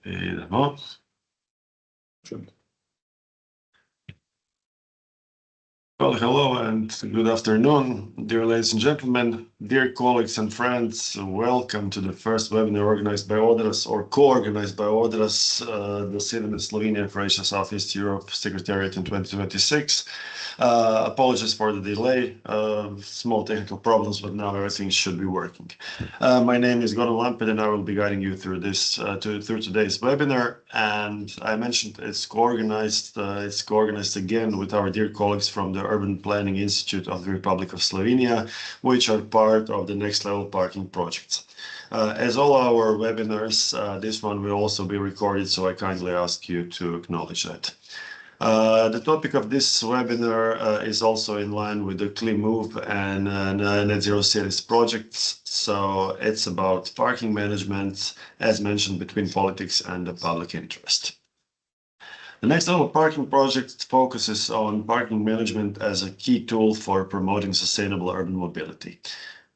Idemo. Well, hello and good afternoon, dear ladies and gentlemen, dear colleagues and friends. Welcome to the first webinar organized by Andraž or co-organized by Andraž, the Citizen Slovenia for Asia Southeast Europe Secretariat in 2026. Apologies for the delay, small technical problems, but now everything should be working. My name is Goran Lampet and I will be guiding you through this through today's webinar. And I mentioned it's co-organized again with our dear colleagues from the Urban Planning Institute of the Republic of Slovenia, which are part of the Next Level Parking projects. As all our webinars, this one will also be recorded, so I kindly ask you to acknowledge that. The topic of this webinar is also in line with the Clean Move and Net Zero Cities projects. So it's about parking management, as mentioned, between politics and the public interest. The Next Level Parking project focuses on parking management as a key tool for promoting sustainable urban mobility.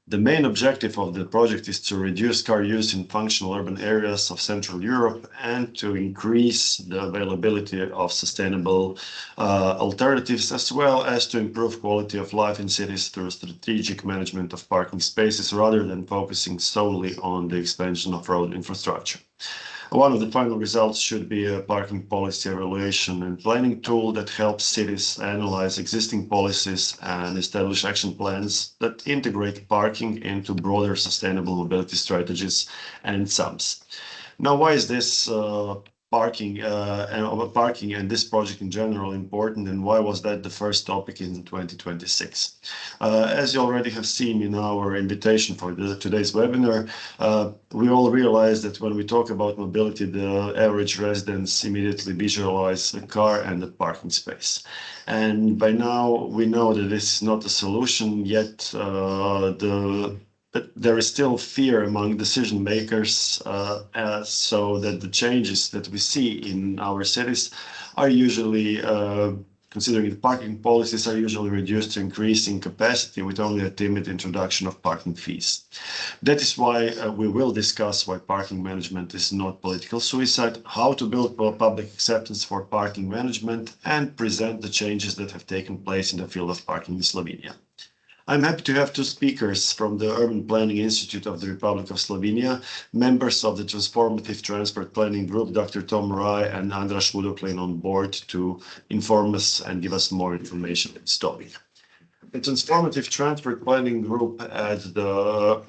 The main objective of the project is to reduce car use in functional urban areas of Central Europe and to increase the availability of sustainable alternatives, as well as to improve quality of life in cities through strategic management of parking spaces rather than focusing solely on the expansion of road infrastructure. One of the final results should be a parking policy evaluation and planning tool that helps cities analyze existing policies and establish action plans that integrate parking into broader sustainable mobility strategies and SAMs. Now, why is this parking and this project in general important, and why was that the first topic in 2026? As you already have seen in our invitation for today's webinar, we all realize that when we talk about mobility, the average residents immediately visualize a car and a parking space. And by now we know that this is not a solution, yet but there is still fear among decision makers, so that the changes that we see in our cities are usually, considering the parking policies, are usually reduced to increasing capacity with only a timid introduction of parking fees. That is why we will discuss why parking management is not political suicide, how to build public acceptance for parking management, and present the changes that have taken place in the field of parking in Slovenia. I'm happy to have two speakers from the Urban Planning Institute of the Republic of Slovenia, members of the Transformative Transport Planning Group, Dr. Tom Rai and Andraž Hudoklin, on board to inform us and give us more information on this topic. The Transformative Transport Planning Group at the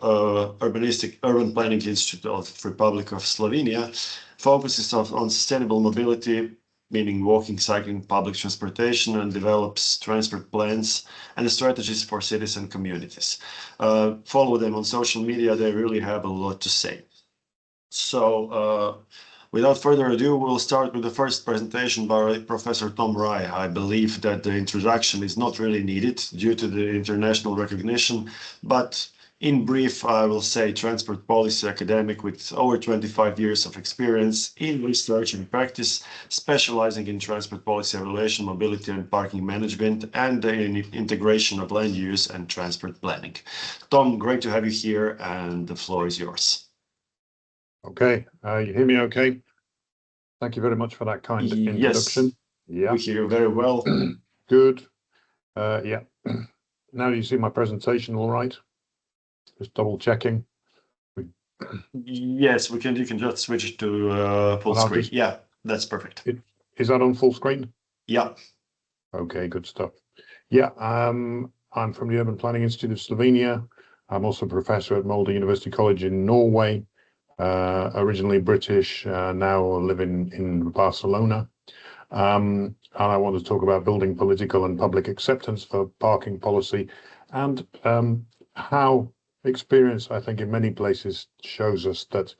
Urban Planning Institute of the Republic of Slovenia focuses on sustainable mobility, meaning walking, cycling, public transportation, and develops transport plans and strategies for cities and communities. Follow them on social media, they really have a lot to say. So without further ado, we'll start with the first presentation by Professor Tom Rai. I believe that the introduction is not really needed due to the international recognition, but in brief, I will say transport policy academic with over 25 years of experience in research and practice, specializing in transport policy evaluation, mobility and parking management, and the integration of land use and transport planning. Tom, great to have you here, and the floor is yours. Okay, you hear me okay? Thank you very much for that kind introduction. Yeah, we hear you very well. Good. Yeah. Now you see my presentation all right? Just double checking. Yes, we can. You can just switch it to full screen. Yeah, that's perfect. Is that on full screen? Yeah. Okay, good stuff. Yeah, I'm from the Urban Planning Institute of Slovenia. I'm also a professor at Molde University College in Norway. Originally British, now living in Barcelona. And I want to talk about building political and public acceptance for parking policy, and how experience, I think, in many places shows us that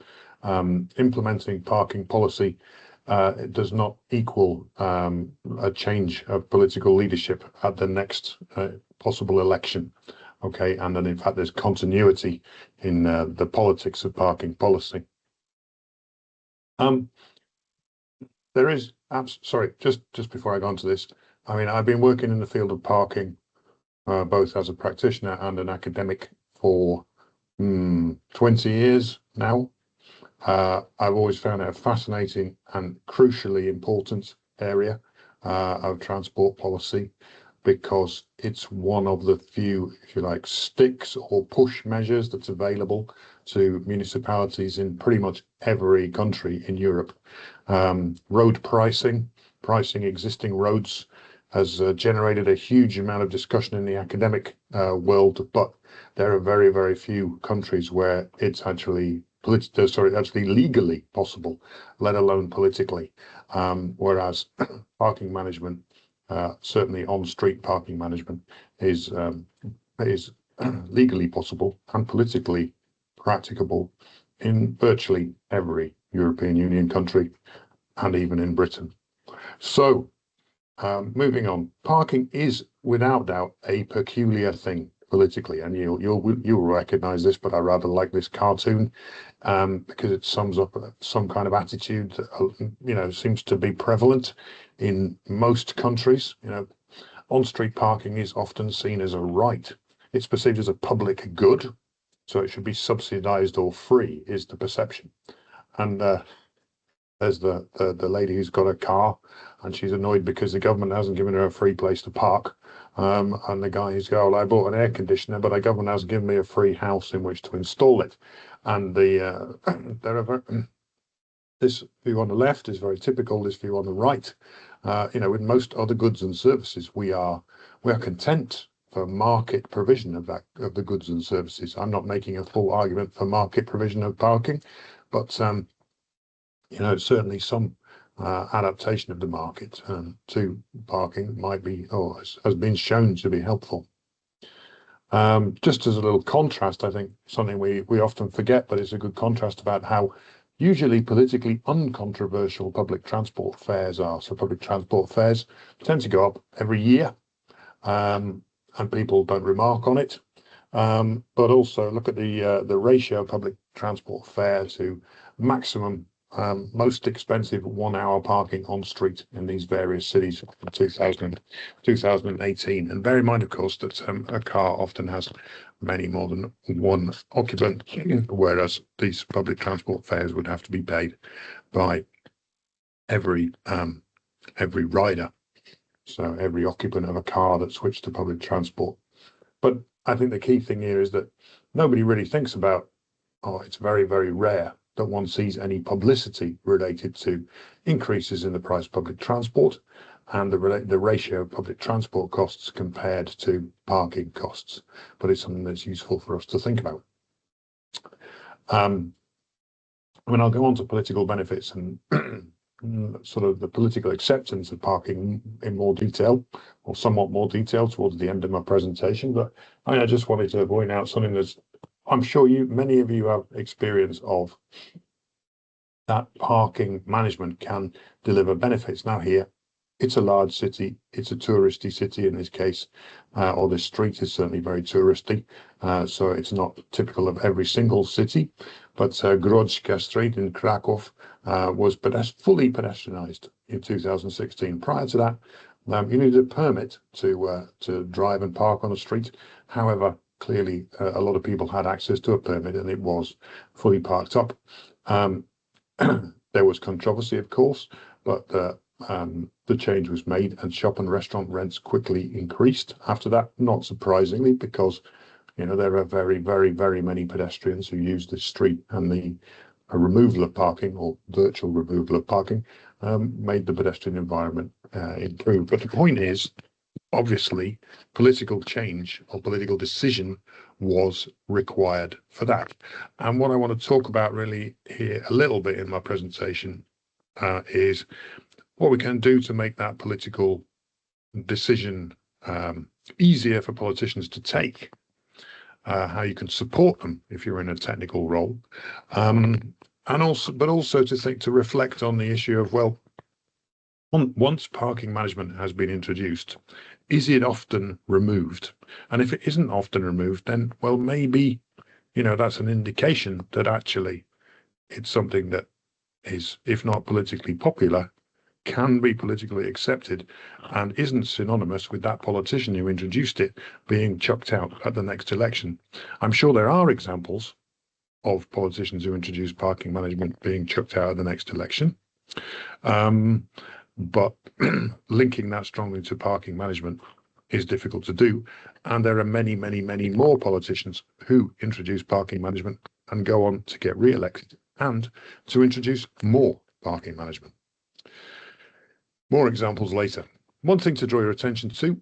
implementing parking policy does not equal a change of political leadership at the next possible election. Okay, and then in fact there's continuity in the politics of parking policy. There is, sorry, just before I go on to this, I mean, I've been working in the field of parking both as a practitioner and an academic for 20 years now. I've always found it a fascinating and crucially important area of transport policy, because it's one of the few, if you like, sticks or push measures that's available to municipalities in pretty much every country in Europe. Road pricing existing roads has generated a huge amount of discussion in the academic world, but there are very, very few countries where it's actually legally possible, let alone politically. Whereas parking management, certainly on-street parking management, is legally possible and politically practicable in virtually every European Union country, and even in Britain. So, moving on, parking is without doubt a peculiar thing politically, and you'll recognize this, but I rather like this cartoon because it sums up some kind of attitude that seems to be prevalent in most countries. On-street parking is often seen as a right. It's perceived as a public good, so it should be subsidized or free, is the perception. And there's the lady who's got a car, and she's annoyed because the government hasn't given her a free place to park. And the guy who's going, I bought an air conditioner, but the government hasn't given me a free house in which to install it. And this view on the left is very typical. This view on the right, with most other goods and services, we are content for market provision of the goods and services. I'm not making a full argument for market provision of parking, but certainly some adaptation of the market to parking might be, or has been shown to be helpful. Just as a little contrast, I think something we often forget, but it's a good contrast about how usually politically uncontroversial public transport fares are. So public transport fares tend to go up every year, and people don't remark on it. But also look at the ratio of public transport fare to maximum most expensive 1 hour parking on street in these various cities in 2018. And bear in mind, of course, that a car often has many more than one occupant, whereas these public transport fares would have to be paid by every rider. So every occupant of a car that switched to public transport. But I think the key thing here is that nobody really thinks about, it's very, very rare that one sees any publicity related to increases in the price of public transport and the ratio of public transport costs compared to parking costs. But it's something that's useful for us to think about. I'll go on to political benefits and sort of the political acceptance of parking in more detail, or somewhat more detail towards the end of my presentation. But I just wanted to point out something that's, I'm sure many of you have experience of, that parking management can deliver benefits. Now here, it's a large city, it's a touristy city in this case, or this street is certainly very touristy, so it's not typical of every single city, but Grodzka Street in Krakow was fully pedestrianised in 2016. Prior to that, you needed a permit to drive and park on the street. However, clearly a lot of people had access to a permit and it was fully parked up. There was controversy, of course, but the change was made and shop and restaurant rents quickly increased after that, not surprisingly, because there are very, very, very many pedestrians who use this street, and the removal of parking, or virtual removal of parking, made the pedestrian environment improve. But the point is, obviously, political change or political decision was required for that. And what I want to talk about really here a little bit in my presentation is what we can do to make that political decision easier for politicians to take, how you can support them if you're in a technical role, and also to reflect on the issue of, well, once parking management has been introduced, is it often removed? And if it isn't often removed, then, well, maybe, that's an indication that actually it's something that is, if not politically popular, can be politically accepted and isn't synonymous with that politician who introduced it being chucked out at the next election. I'm sure there are examples of politicians who introduce parking management being chucked out of the next election. But linking that strongly to parking management is difficult to do. And there are many, many, many more politicians who introduce parking management and go on to get re-elected and to introduce more parking management. More examples later. One thing to draw your attention to,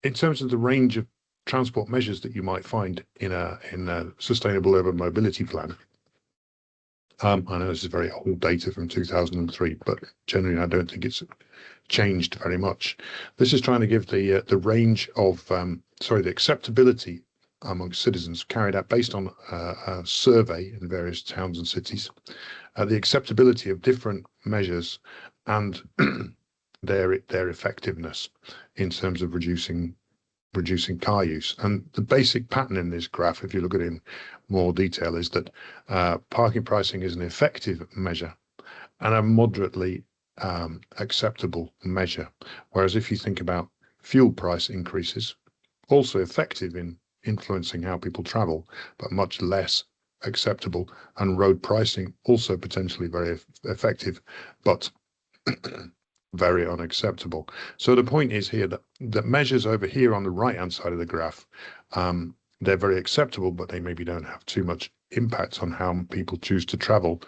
in terms of the range of transport measures that you might find in a sustainable urban mobility plan. I know this is very old data from 2003, but generally I don't think it's changed very much. This is trying to give the range of the acceptability among citizens carried out based on a survey in various towns and cities, the acceptability of different measures and their effectiveness in terms of reducing car use. And the basic pattern in this graph, if you look at it in more detail, is that parking pricing is an effective measure and a moderately acceptable measure. Whereas if you think about fuel price increases, also effective in influencing how people travel, but much less acceptable, and road pricing also potentially very effective, but very unacceptable. So the point is here that the measures over here on the right hand side of the graph, they're very acceptable, but they maybe don't have too much impact on how people choose to travel.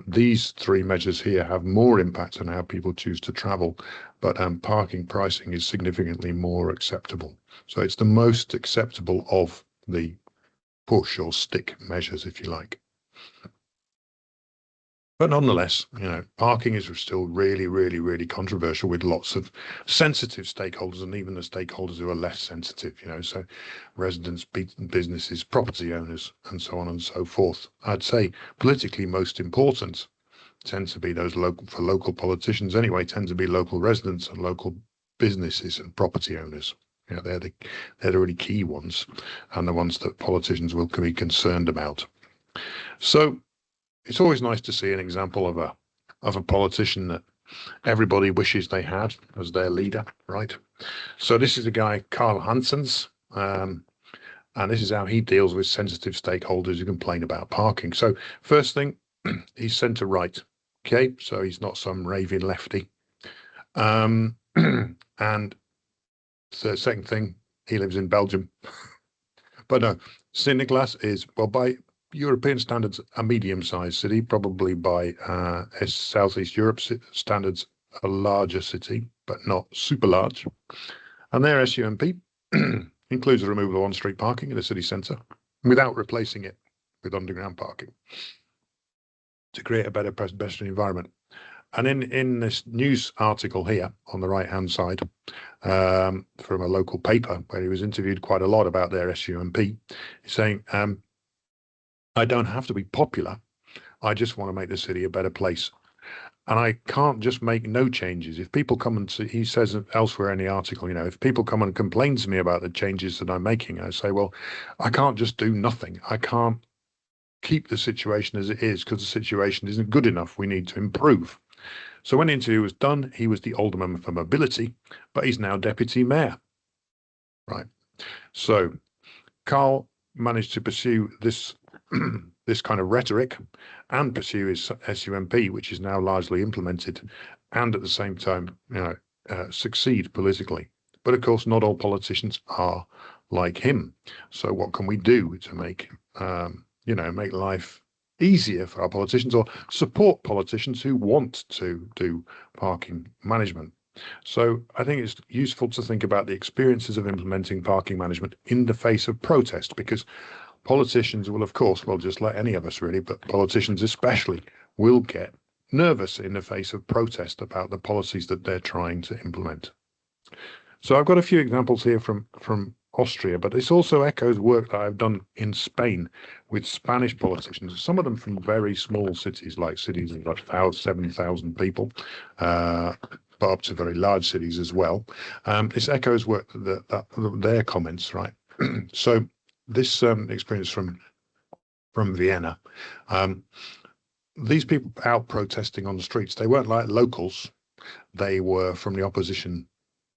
These three measures here have more impact on how people choose to travel, but parking pricing is significantly more acceptable. So it's the most acceptable of the push or stick measures, if you like. But nonetheless, parking is still really, really, really controversial with lots of sensitive stakeholders, and even the stakeholders who are less sensitive, so residents, businesses, property owners, and so on and so forth. I'd say politically most important tend to be those local politicians anyway, tend to be local residents and local businesses and property owners. They're the really key ones, and the ones that politicians will be concerned about. So it's always nice to see an example of a politician that everybody wishes they had as their leader, right? So this is a guy, Carl Hansens, and this is how he deals with sensitive stakeholders who complain about parking. So first thing, he's centre right, okay? So he's not some raving lefty. And the second thing, he lives in Belgium. But no, Sint-Niklaas is, well, by European standards, a medium-sized city, probably by Southeast Europe standards, a larger city, but not super large. And their SUMP includes the removal of on-street parking in the city centre without replacing it with underground parking to create a better pedestrian environment. And in this news article here on the right-hand side, from a local paper where he was interviewed quite a lot about their SUMP, he's saying, I don't have to be popular. I just want to make the city a better place. And I can't just make no changes. If people come and he says elsewhere in the article, if people come and complain to me about the changes that I'm making, I say, well, I can't just do nothing. I can't keep the situation as it is because the situation isn't good enough. We need to improve. So when the interview was done, he was the alderman for mobility, but he's now deputy mayor. Right. So Carl managed to pursue this this kind of rhetoric and pursue his SUMP, which is now largely implemented, and at the same time, succeed politically. But of course, not all politicians are like him. So what can we do to make make life easier for our politicians, or support politicians who want to do parking management? So I think it's useful to think about the experiences of implementing parking management in the face of protest, because politicians will, of course, well, just like any of us really, but politicians especially, will get nervous in the face of protest about the policies that they're trying to implement. So I've got a few examples here from Austria, but this also echoes work that I've done in Spain with Spanish politicians, some of them from very small cities, like cities of about 7,000 people, but up to very large cities as well. This echoes work their comments, right? So this experience from Vienna, these people out protesting on the streets, they weren't like locals, they were from the opposition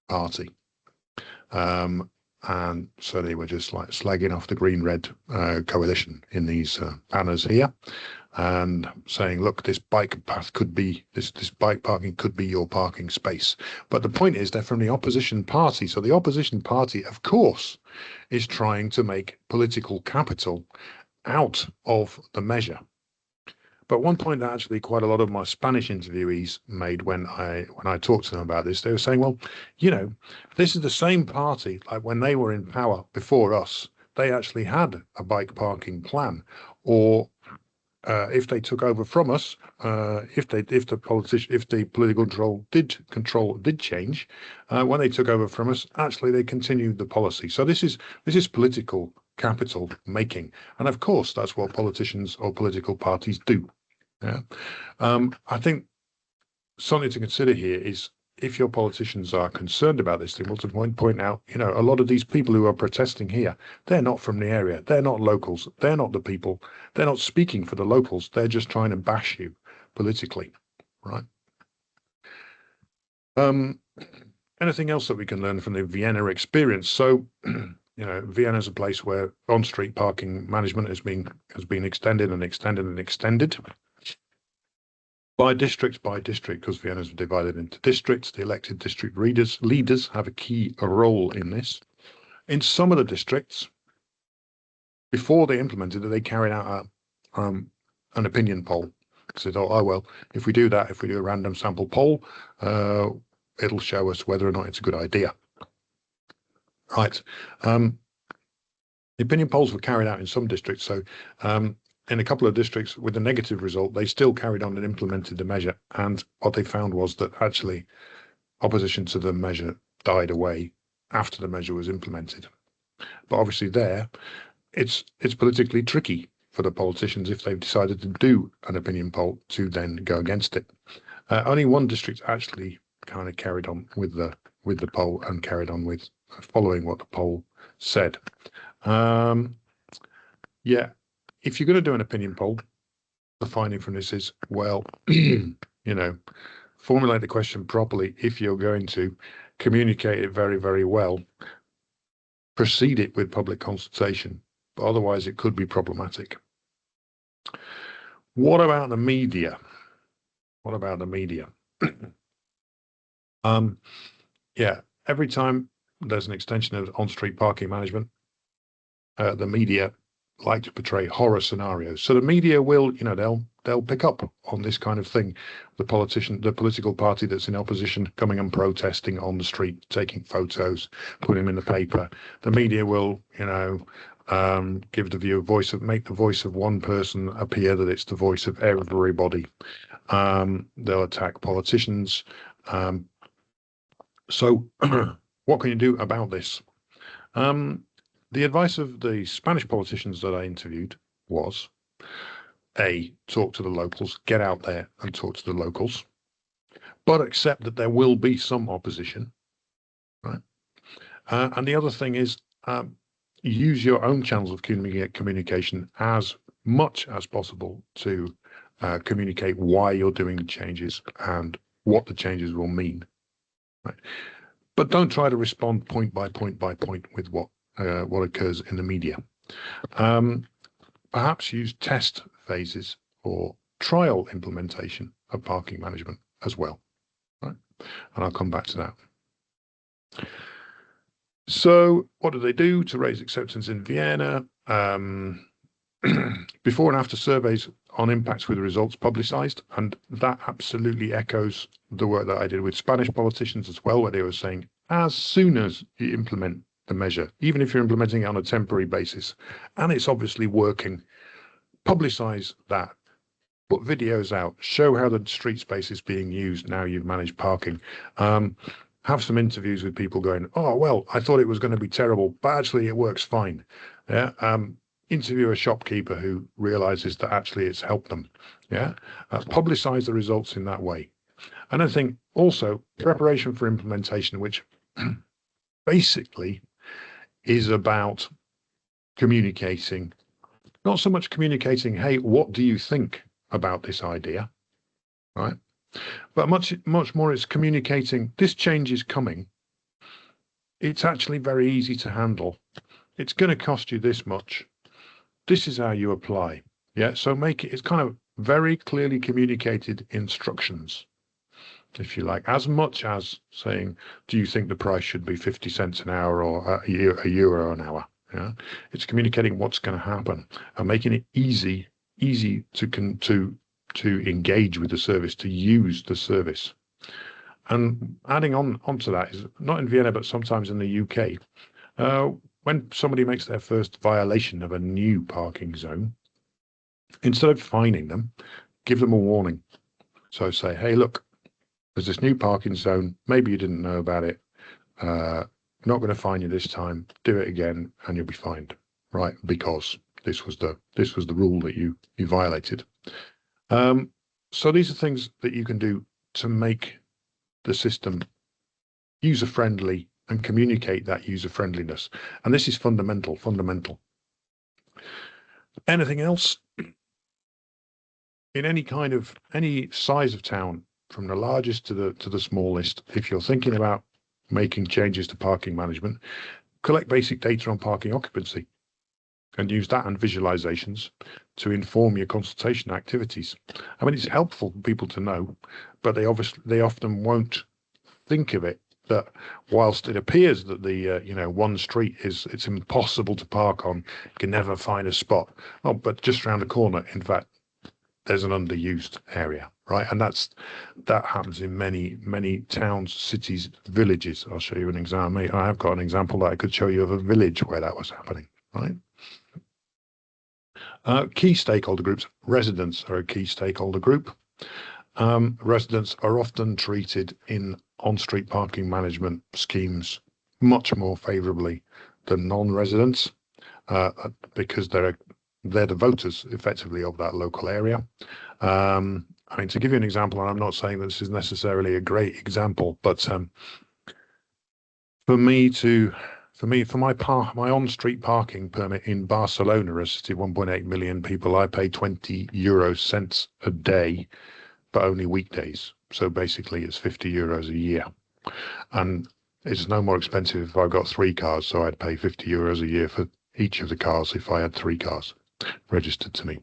party. And so they were just like slagging off the Green-Red coalition in these banners here, and saying, look, this bike path could be, this bike parking could be your parking space. But the point is, they're from the opposition party. So the opposition party, of course, is trying to make political capital out of the measure. But one point that actually quite a lot of my Spanish interviewees made when I talked to them about this, they were saying, well, you know, this is the same party, like when they were in power before us, they actually had a bike parking plan. Or if they took over from us, if the political control did change, when they took over from us, actually they continued the policy. So this is political capital making, and of course that's what politicians or political parties do. Yeah, I think something to consider here is, if your politicians are concerned about this thing, well, to point out, you know, a lot of these people who are protesting here, they're not from the area, they're not locals, they're not the people, they're not speaking for the locals, they're just trying to bash you politically, right? Anything else that we can learn from the Vienna experience? So, you know, Vienna is a place where on-street parking management has been extended and extended and extended. By district, because Vienna is divided into districts. The elected district leaders have a key role in this. In some of the districts, before they implemented it, they carried out an opinion poll. Said, oh well, if we do that, if we do a random sample poll, it'll show us whether or not it's a good idea. Right. The opinion polls were carried out in some districts. So in a couple of districts with a negative result, they still carried on and implemented the measure. And what they found was that actually opposition to the measure died away after the measure was implemented. But obviously there, it's politically tricky for the politicians, if they've decided to do an opinion poll, to then go against it. Only one district actually kind of carried on with the poll and carried on with following what the poll said. Yeah. If you're going to do an opinion poll, the finding from this is, well, you know, formulate the question properly. If you're going to communicate it very, very well, proceed it with public consultation, but otherwise it could be problematic. What about the media? What about the media? Yeah, every time there's an extension of on-street parking management, the media like to portray horror scenarios. So the media will, you know, they'll pick up on this kind of thing. The political party that's in opposition coming and protesting on the street, taking photos, putting them in the paper. The media will, you know, give the view make the voice of one person appear that it's the voice of everybody. They'll attack politicians. So what can you do about this? The advice of the Spanish politicians that I interviewed was, A, talk to the locals, get out there and talk to the locals, but accept that there will be some opposition, right? And the other thing is, use your own channels of communication as much as possible to communicate why you're doing the changes and what the changes will mean, right? But don't try to respond point by point by point with what occurs in the media. Perhaps use test phases or trial implementation of parking management as well, right? And I'll come back to that. So what do they do to raise acceptance in Vienna? Before and after surveys on impacts with the results publicized, and that absolutely echoes the work that I did with Spanish politicians as well, where they were saying, as soon as you implement the measure, even if you're implementing it on a temporary basis, and it's obviously working, publicize that, put videos out, show how the street space is being used now you've managed parking. Have some interviews with people going, oh, well, I thought it was going to be terrible, but actually it works fine. Yeah. Interview a shopkeeper who realizes that actually it's helped them. Yeah. Publicize the results in that way. And I think also preparation for implementation, which basically is about communicating, not so much communicating, hey, what do you think about this idea, right? But much more is communicating, this change is coming. it's actually very easy to handle. It's going to cost you this much. This is how you apply. Yeah, so make it, it's kind of very clearly communicated instructions, if you like, as much as saying, do you think the price should be 50 cents an hour or a euro an hour? Yeah, it's communicating what's going to happen and making it easy to engage with the service, to use the service. And adding onto that is not in Vienna, but sometimes in the UK, when somebody makes their first violation of a new parking zone, instead of fining them, give them a warning. So say, hey, look, there's this new parking zone. Maybe you didn't know about it. Not going to fine you this time. Do it again, and you'll be fined, right? Because this was the rule that you violated. So these are things that you can do to make the system user-friendly and communicate that user-friendliness. And this is fundamental. Anything else? In any size of town, from the largest to the smallest, if you're thinking about making changes to parking management, collect basic data on parking occupancy and use that and visualizations to inform your consultation activities. I mean, it's helpful for people to know, but they often won't think of it, that whilst it appears that the one street it's impossible to park on, you can never find a spot. Oh, but just around the corner, in fact, there's an underused area, right? And that happens in many towns, cities, villages. I'll show you an example. I have got an example that I could show you of a village where that was happening, right? Key stakeholder groups. Residents are a key stakeholder group. Residents are often treated in on-street parking management schemes much more favourably than non-residents, because they're the voters effectively of that local area. I mean, to give you an example, and I'm not saying that this is necessarily a great example, but for my on-street parking permit in Barcelona, a city of 1.8 million people, I pay 20 euro cents a day, but only weekdays. So basically it's 50 euros a year. And it's no more expensive if I've got 3 cars, so I'd pay 50 euros a year for each of the cars if I had 3 cars registered to me.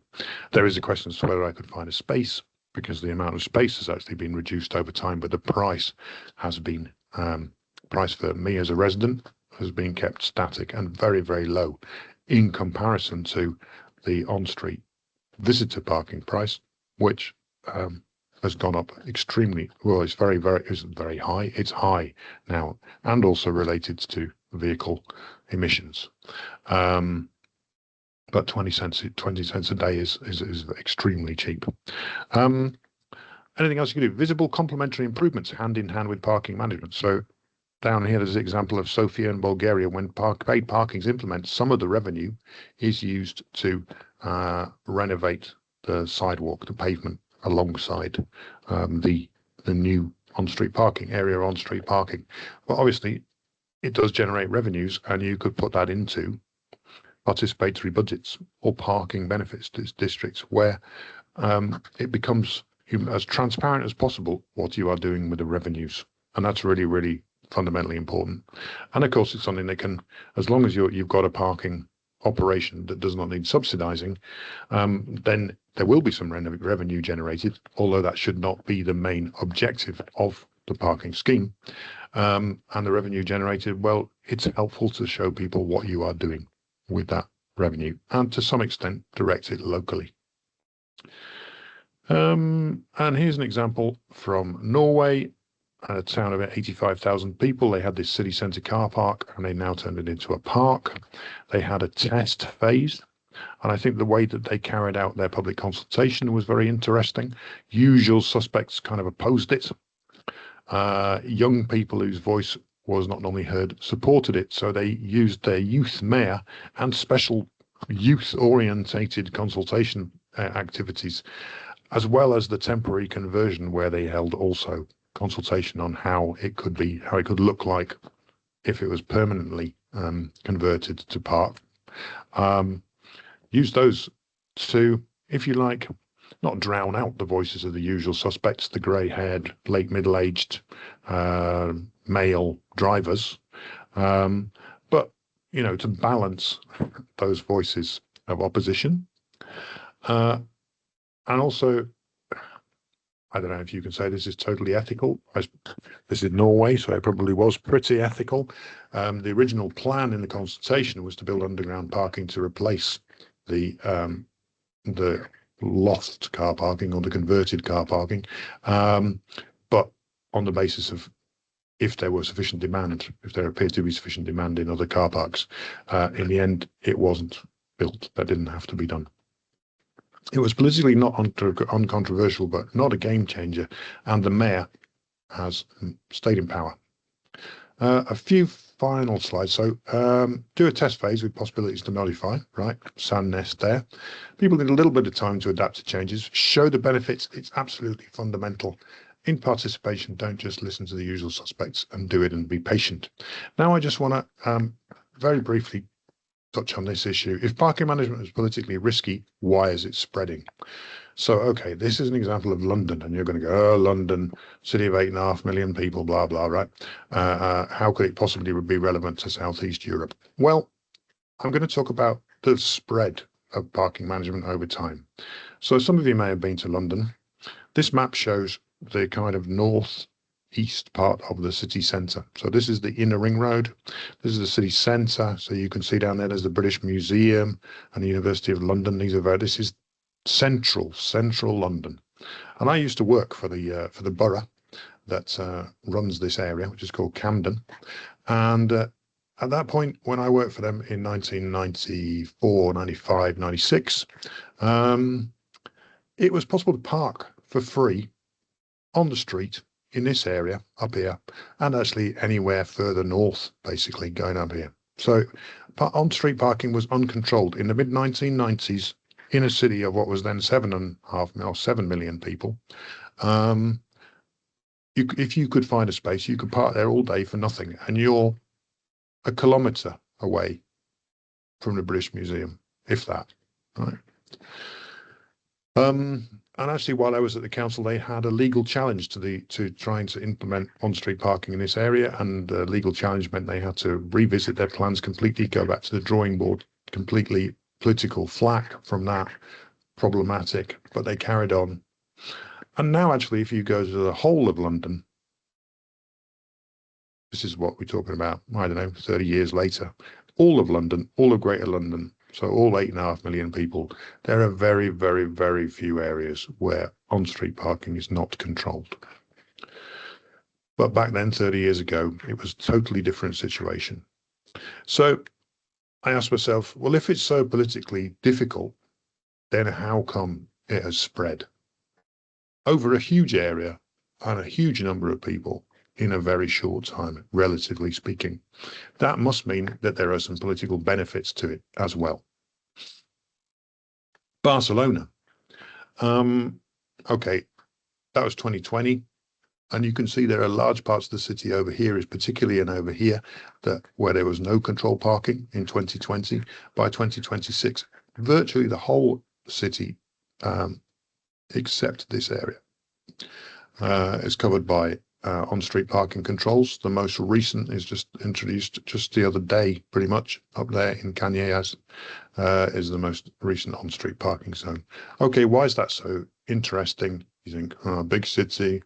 There is a question as to whether I could find a space, because the amount of space has actually been reduced over time, but the price has been, price for me as a resident has been kept static and very, very low in comparison to the on-street visitor parking price, which has gone up extremely well. It's isn't very high. It's high now, and also related to vehicle emissions. But 20 cents a day is extremely cheap. Anything else you can do? Visible complementary improvements hand in hand with parking management. So down here, there's an example of Sofia in Bulgaria. When paid parking is implemented, some of the revenue is used to renovate the sidewalk, the pavement alongside the new on-street parking area, on-street parking. Well, obviously, it does generate revenues, and you could put that into participatory budgets or parking benefits districts, where it becomes as transparent as possible what you are doing with the revenues. And that's really, really fundamentally important. And of course, it's something that can, as long as you've got a parking operation that does not need subsidizing, then there will be some revenue generated, although that should not be the main objective of the parking scheme. And the revenue generated, well, it's helpful to show people what you are doing with that revenue, and to some extent direct it locally. And here's an example from Norway, a town of 85,000 people. They had this city centre car park, and they now turned it into a park. They had a test phase, and I think the way that they carried out their public consultation was very interesting. Usual suspects kind of opposed it. Young people whose voice was not normally heard supported it, so they used their youth mayor and special youth-orientated consultation activities, as well as the temporary conversion, where they held also consultation on how it could look like if it was permanently converted to park. Use those to, if you like, not drown out the voices of the usual suspects, the grey-haired, late middle-aged male drivers, But, you know, to balance those voices of opposition, and also, I don't know if you can say this is totally ethical. This is Norway, so it probably was pretty ethical. The original plan in the consultation was to build underground parking to replace the loft car parking or the converted car parking, but on the basis of if there was sufficient demand, if there appeared to be sufficient demand in other car parks. In the end, it wasn't built. That didn't have to be done. It was politically not uncontroversial, but not a game changer, and the mayor has stayed in power. A few final slides. So do a test phase with possibilities to modify, right? Sand nest there. People need a little bit of time to adapt to changes, show the benefits. It's absolutely fundamental. In participation, don't just listen to the usual suspects and do it and be patient. Now, I just want to very briefly touch on this issue. If parking management is politically risky, why is it spreading? So, okay, this is an example of London, and you're going to go, oh, London, city of 8.5 million people, blah, blah, right? How could it possibly be relevant to Southeast Europe? Well, I'm going to talk about the spread of parking management over time. So some of you may have been to London. This map shows the kind of northeast part of the city centre. So this is the inner ring road. This is the city centre. So you can see down there's the British Museum and the University of London. This is central London. And I used to work for the borough that runs this area, which is called Camden. And at that point, when I worked for them in 1994, 95, 96, it was possible to park for free on the street in this area up here, and actually anywhere further north, basically going up here. So on-street parking was uncontrolled in the mid-1990s in a city of what was then 7 million people. If you could find a space, you could park there all day for nothing, and you're a kilometre away from the British Museum, if that, right? And actually, while I was at the council, they had a legal challenge to trying to implement on-street parking in this area, and the legal challenge meant they had to revisit their plans completely, go back to the drawing board, completely political flack from that, problematic, but they carried on. And now, actually, if you go to the whole of London, this is what we're talking about, I don't know, 30 years later, all of London, all of Greater London, so all 8.5 million people, there are very, very, very few areas where on-street parking is not controlled. But back then, 30 years ago, it was a totally different situation. So I asked myself, well, if it's so politically difficult, then how come it has spread over a huge area and a huge number of people in a very short time, relatively speaking? That must mean that there are some political benefits to it as well. Barcelona. Okay, that was 2020. And you can see there are large parts of the city over here, is particularly and over here, where there was no control parking in 2020. By 2026, virtually the whole city, except this area, is covered by on-street parking controls. The most recent is just introduced just the other day, pretty much up there in Canyelles, is the most recent on-street parking zone. Okay, why is that so interesting? You think, oh, big city,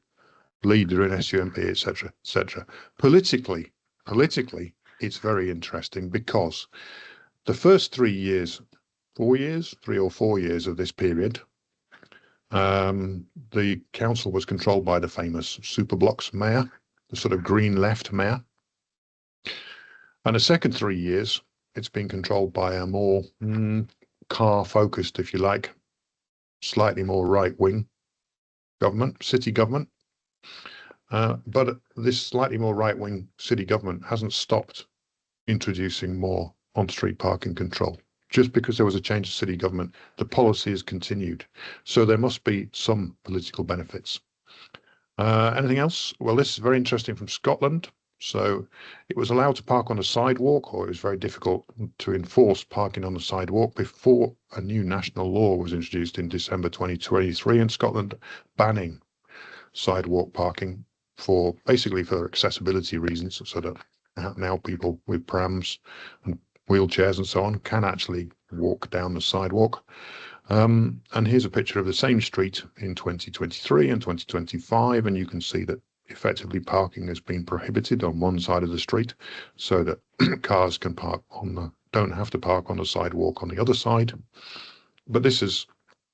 leader in SUMP, etc., etc. Politically, it's very interesting because the first 3 or 4 years of this period, the council was controlled by the famous Superblocks mayor, the sort of green left mayor. And the second 3 years, it's been controlled by a more car-focused, if you like, slightly more right-wing government, city government. But this slightly more right-wing city government hasn't stopped introducing more on-street parking control. Just because there was a change of city government, the policy has continued. So there must be some political benefits. Anything else? Well, this is very interesting from Scotland. So it was allowed to park on a sidewalk, or it was very difficult to enforce parking on the sidewalk before a new national law was introduced in December 2023 in Scotland, banning sidewalk parking basically for accessibility reasons, so that now people with prams and wheelchairs and so on can actually walk down the sidewalk. And here's a picture of the same street in 2023 and 2025, and you can see that effectively parking has been prohibited on one side of the street so that cars can don't have to park on the sidewalk on the other side. But this has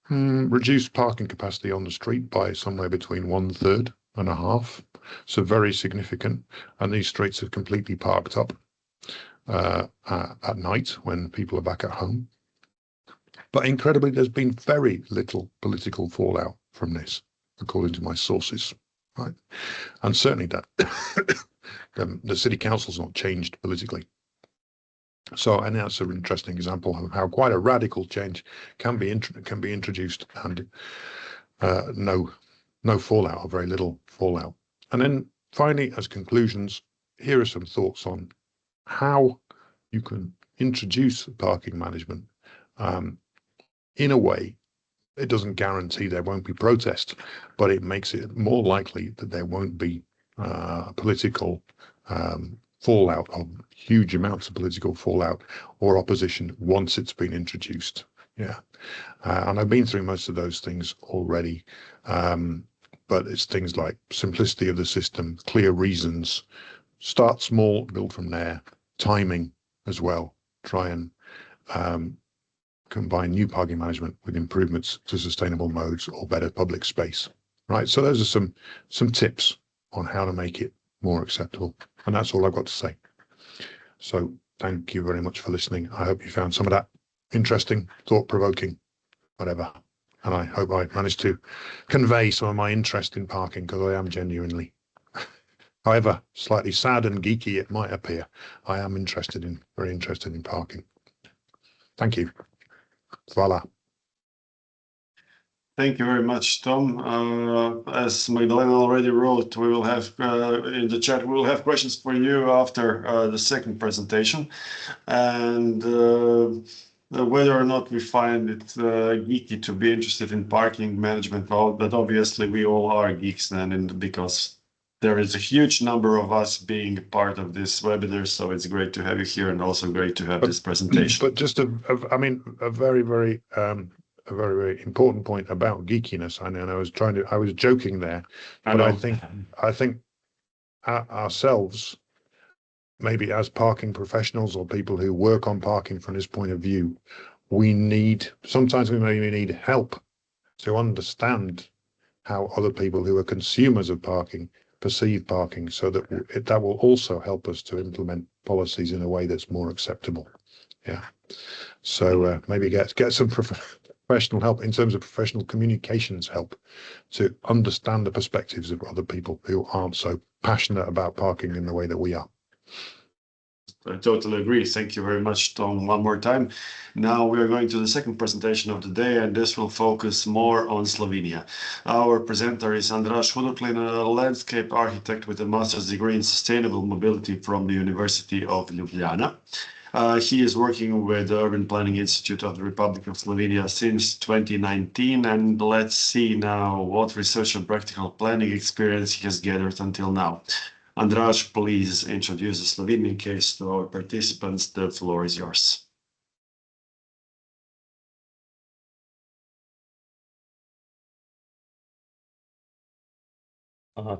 reduced parking capacity on the street by somewhere between 1/3 and a half, so very significant. And these streets are completely parked up at night when people are back at home. But incredibly, there's been very little political fallout from this, according to my sources. Right, and certainly that the city council's not changed politically. So, and that's an interesting example of how quite a radical change can be introduced, and no fallout, or very little fallout. And then finally, as conclusions, here are some thoughts on how you can introduce parking management in a way. It doesn't guarantee there won't be protest, but it makes it more likely that there won't be political fallout, or huge amounts of political fallout or opposition once it's been introduced. Yeah, and I've been through most of those things already, but it's things like simplicity of the system, clear reasons, start small, build from there, timing as well. Try and combine new parking management with improvements to sustainable modes or better public space. Right, so those are some tips on how to make it more acceptable, and that's all I've got to say. So thank you very much for listening. I hope you found some of that interesting, thought-provoking, whatever, and I hope I managed to convey some of my interest in parking, because I am genuinely, however slightly sad and geeky it might appear, I am very interested in parking. Thank you. Voila. Thank you very much, Tom. As Magdalena already wrote, we will have in the chat, we will have questions for you after the second presentation. And whether or not we find it geeky to be interested in parking management, but obviously we all are geeks then, and because there is a huge number of us being a part of this webinar, so it's great to have you here, and also great to have this presentation. But just a very, very very important point about geekiness. I know I was joking there, but I think ourselves, maybe as parking professionals or people who work on parking from this point of view, sometimes we maybe need help to understand how other people who are consumers of parking perceive parking, so that will also help us to implement policies in a way that's more acceptable. Yeah. So maybe get some professional help in terms of professional communications help to understand the perspectives of other people who aren't so passionate about parking in the way that we are. I totally agree. Thank you very much, Tom, one more time. Now we are going to the second presentation of the day, and this will focus more on Slovenia. Our presenter is Andraž Hudoklin, a landscape architect with a master's degree in sustainable mobility from the University of Ljubljana. He is working with the Urban Planning Institute of the Republic of Slovenia since 2019, and let's see now what research and practical planning experience he has gathered until now. Andraž, please introduce the Slovenian case to our participants. The floor is yours.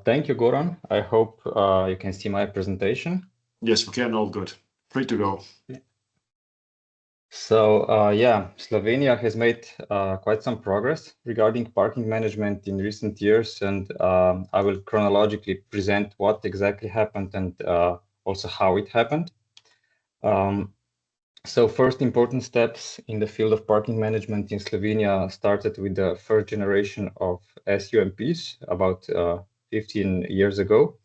Thank you, Goran. I hope you can see my presentation. Yes, we can. All good. Free to go. So, Slovenia has made quite some progress regarding parking management in recent years, and I will chronologically present what exactly happened and also how it happened. So first important steps in the field of parking management in Slovenia started with the first generation of SUMPs about 15 years ago.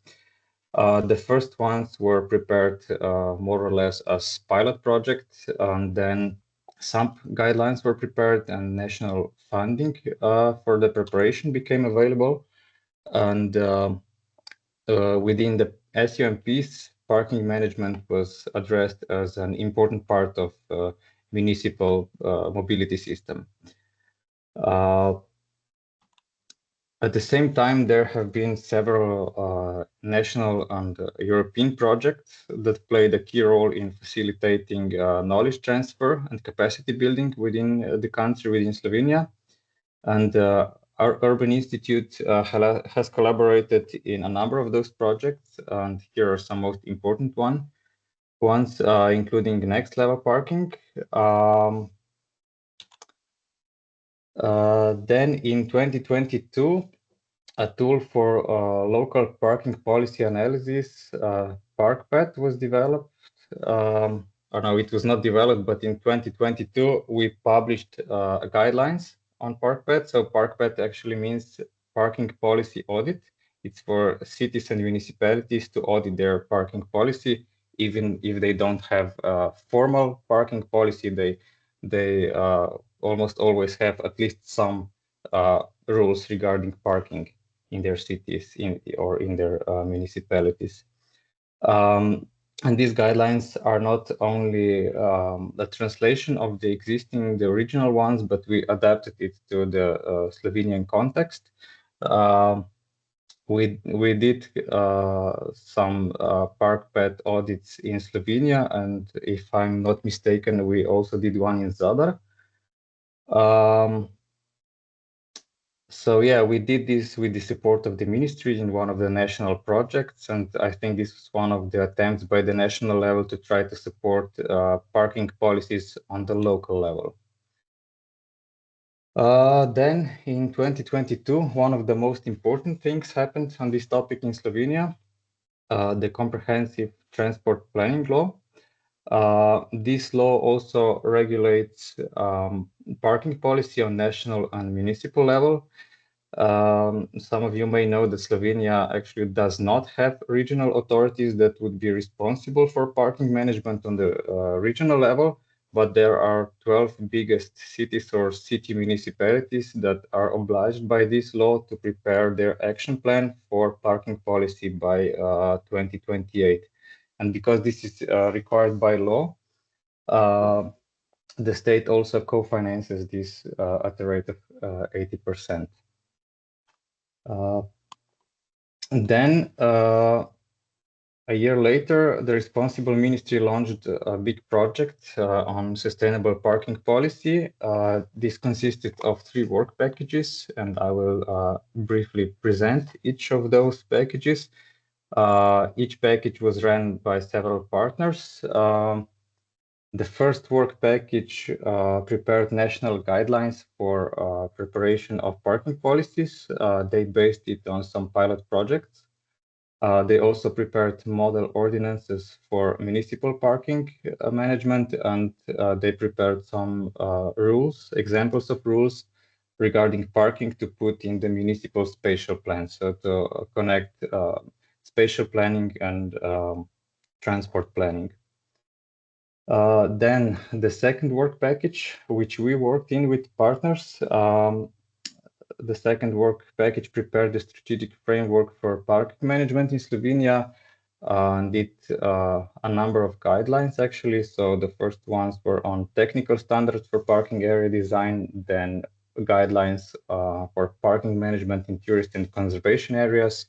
The first ones were prepared more or less as pilot projects, and then some guidelines were prepared and national funding for the preparation became available. And within the SUMPs, parking management was addressed as an important part of municipal mobility system. At the same time, there have been several national and European projects that played a key role in facilitating knowledge transfer and capacity building within the country, within Slovenia. And our Urban Institute has collaborated in a number of those projects, and here are some most important ones, including next level parking. Then in 2022, a tool for local parking policy analysis, ParkPath, was developed. Or no, it was not developed, but in 2022, we published guidelines on ParkPath. So ParkPath actually means parking policy audit. It's for cities and municipalities to audit their parking policy, even if they don't have a formal parking policy. They almost always have at least some rules regarding parking in their cities or in their municipalities. And these guidelines are not only a translation of the original ones, but we adapted it to the Slovenian context. We did some ParkPath audits in Slovenia, and if I'm not mistaken, we also did one in Zadar. So yeah, we did this with the support of the ministry in one of the national projects, and I think this was one of the attempts by the national level to try to support parking policies on the local level. Then in 2022, one of the most important things happened on this topic in Slovenia, the Comprehensive Transport Planning Law. This law also regulates parking policy on national and municipal level. Some of you may know that Slovenia actually does not have regional authorities that would be responsible for parking management on the regional level, but there are 12 biggest cities or city municipalities that are obliged by this law to prepare their action plan for parking policy by 2028. And because this is required by law, the state also co-finances this at the rate of 80%. Then a year later, the responsible ministry launched a big project on sustainable parking policy. This consisted of 3 work packages, and I will briefly present each of those packages. Each package was run by several partners. The first work package prepared national guidelines for preparation of parking policies. They based it on some pilot projects. They also prepared model ordinances for municipal parking management, and they prepared some examples of rules regarding parking to put in the municipal spatial plan, so to connect spatial planning and transport planning. Then the second work package, which we worked in with partners, the second work package prepared the strategic framework for parking management in Slovenia and did a number of guidelines actually. So the first ones were on technical standards for parking area design, then guidelines for parking management in tourist and conservation areas,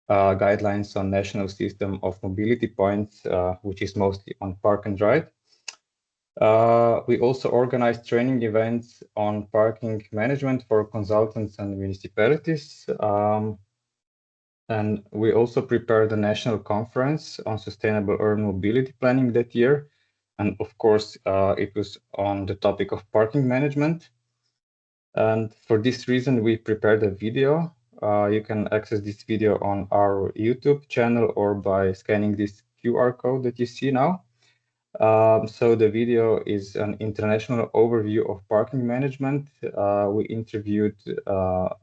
guidelines on national system of mobility points, which is mostly on park and ride. We also organized training events on parking management for consultants and municipalities. And we also prepared a national conference on sustainable urban mobility planning that year. And of course, it was on the topic of parking management. And for this reason, we prepared a video. You can access this video on our YouTube channel or by scanning this QR code that you see now. So the video is an international overview of parking management. We interviewed a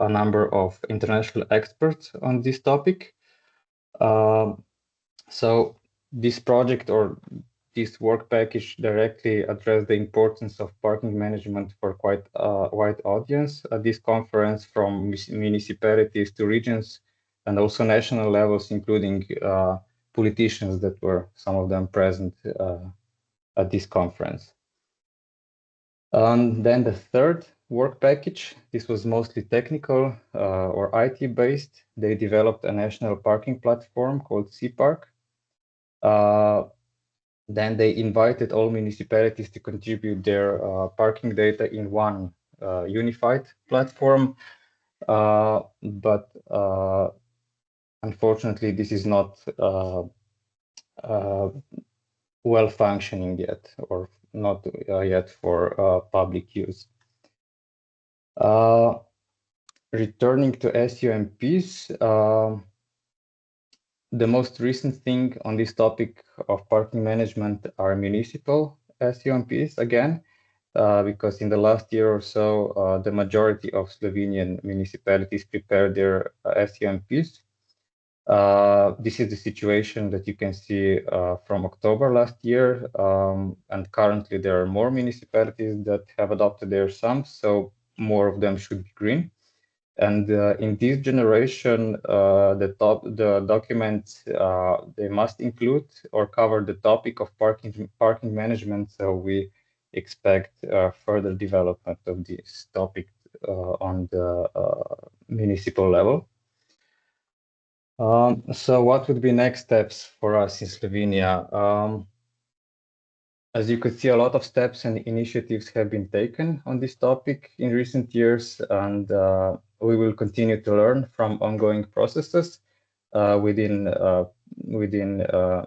number of international experts on this topic. So this project or this work package directly addressed the importance of parking management for quite a wide audience at this conference, from municipalities to regions and also national levels, including politicians that were some of them present at this conference. And then the third work package, this was mostly technical or IT based. They developed a national parking platform called C-Park. Then they invited all municipalities to contribute their parking data in one unified platform. But unfortunately, this is not well functioning yet, or not yet for public use. Returning to SUMPs, the most recent thing on this topic of parking management are municipal SUMPs again, because in the last year or so, the majority of Slovenian municipalities prepared their SUMPs. This is the situation that you can see from October last year, and currently there are more municipalities that have adopted their SUMPs, so more of them should be green. And in this generation, the documents they must include or cover the topic of parking management. So we expect further development of this topic on the municipal level. So what would be next steps for us in Slovenia? As you could see, a lot of steps and initiatives have been taken on this topic in recent years, and we will continue to learn from ongoing processes within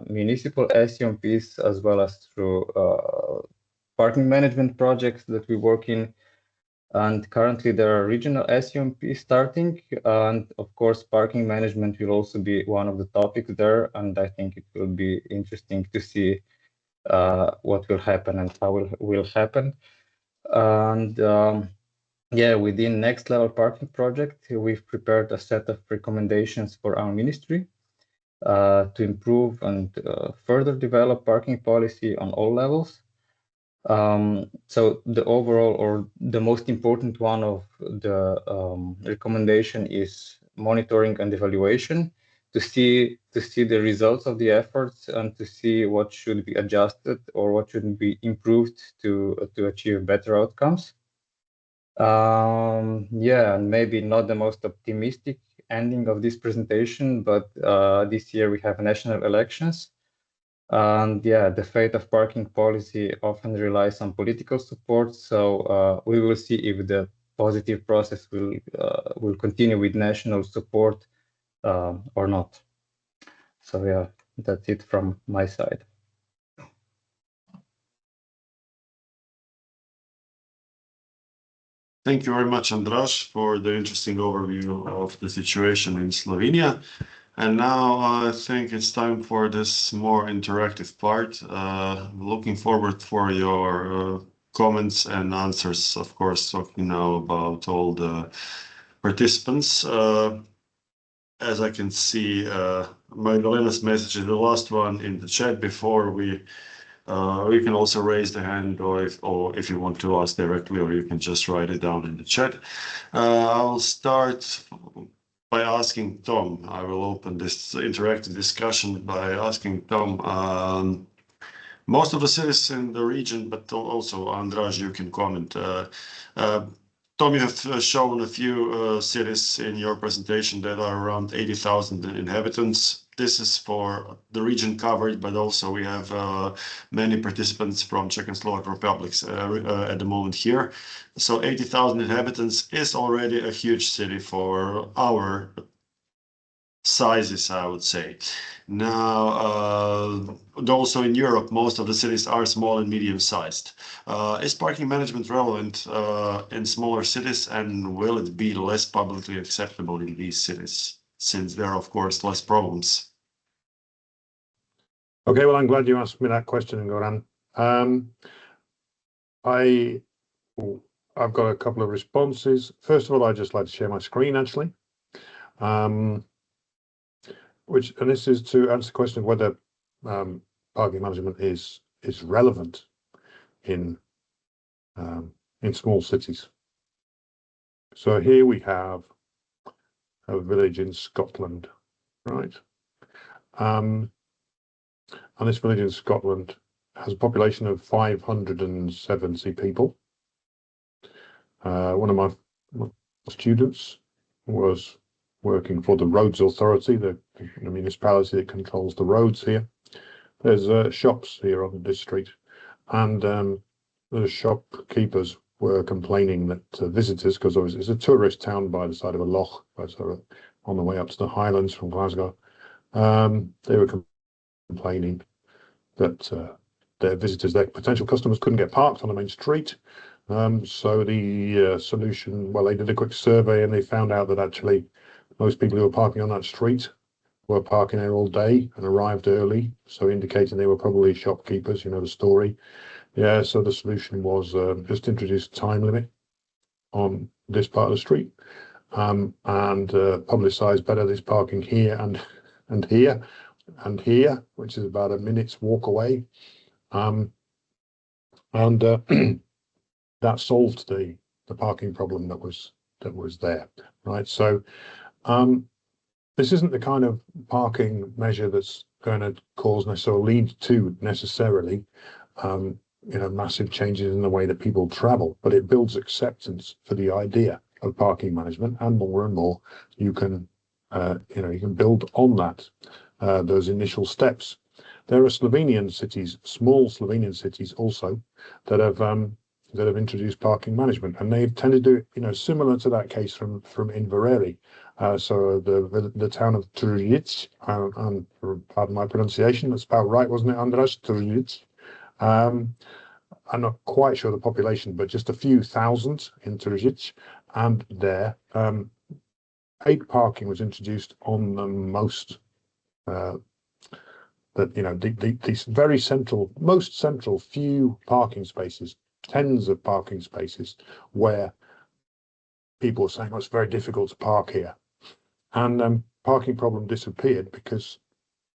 municipal SUMPs, as well as through parking management projects that we work in. And currently there are regional SUMPs starting, and of course parking management will also be one of the topics there, and I think it will be interesting to see what will happen and how will happen. And yeah, within Next Level Parking Project, we've prepared a set of recommendations for our ministry to improve and further develop parking policy on all levels. So the overall or the most important one of the recommendation is monitoring and evaluation to see the results of the efforts and to see what should be adjusted or what should be improved to achieve better outcomes. Yeah, and maybe not the most optimistic ending of this presentation, but this year we have national elections. And yeah, the fate of parking policy often relies on political support. So we will see if the positive process will continue with national support or not. So yeah, that's it from my side. Thank you very much, Andraž, for the interesting overview of the situation in Slovenia. And now I think it's time for this more interactive part. Looking forward for your comments and answers, of course, talking now about all the participants. As I can see, Magdalena's message is the last one in the chat before we can also raise the hand, or if you want to ask directly, or you can just write it down in the chat. I'll start by asking Tom. I will open this interactive discussion by asking Tom. Most of the cities in the region, but also Andraž, you can comment. Tom, you have shown a few cities in your presentation that are around 80,000 inhabitants. This is for the region covered, but also we have many participants from Czech and Slovak republics at the moment here. So 80,000 inhabitants is already a huge city for our sizes, I would say. Now, also in Europe, most of the cities are small and medium-sized. Is parking management relevant in smaller cities, and will it be less publicly acceptable in these cities, since there are, of course, less problems? Okay, well, I'm glad you asked me that question, Goran. I've got a couple of responses. First of all, I'd just like to share my screen, actually. And this is to answer the question of whether parking management is relevant in small cities. So here we have a village in Scotland, right? And this village in Scotland has a population of 570 people. One of my students was working for the Roads Authority, the municipality that controls the roads here. There's shops here on this street, and the shopkeepers were complaining that visitors, because it's a tourist town by the side of a loch, on the way up to the Highlands from Glasgow, they were complaining that their visitors, their potential customers, couldn't get parked on the main street. So the solution, well, they did a quick survey and they found out that actually most people who were parking on that street were parking there all day and arrived early, so indicating they were probably shopkeepers, the story. Yeah, so the solution was just introduce a time limit on this part of the street, and publicise better this parking here and here and here, which is about a minute's walk away. That solved the parking problem that was there, right? So this isn't the kind of parking measure that's going to cause lead to necessarily massive changes in the way that people travel, but it builds acceptance for the idea of parking management, and more you can build on that, those initial steps. There are Slovenian cities, small Slovenian cities also, that have introduced parking management, and they've tended to do it, similar to that case from Inverary. So the town of Tržič, and pardon my pronunciation, that's about right, wasn't it, Andraž? Tržič. I'm not quite sure the population, but just a few thousand in Tržič, and there paid parking was introduced on the most these very most central few parking spaces, tens of parking spaces, where people were saying, it's very difficult to park here. And parking problem disappeared because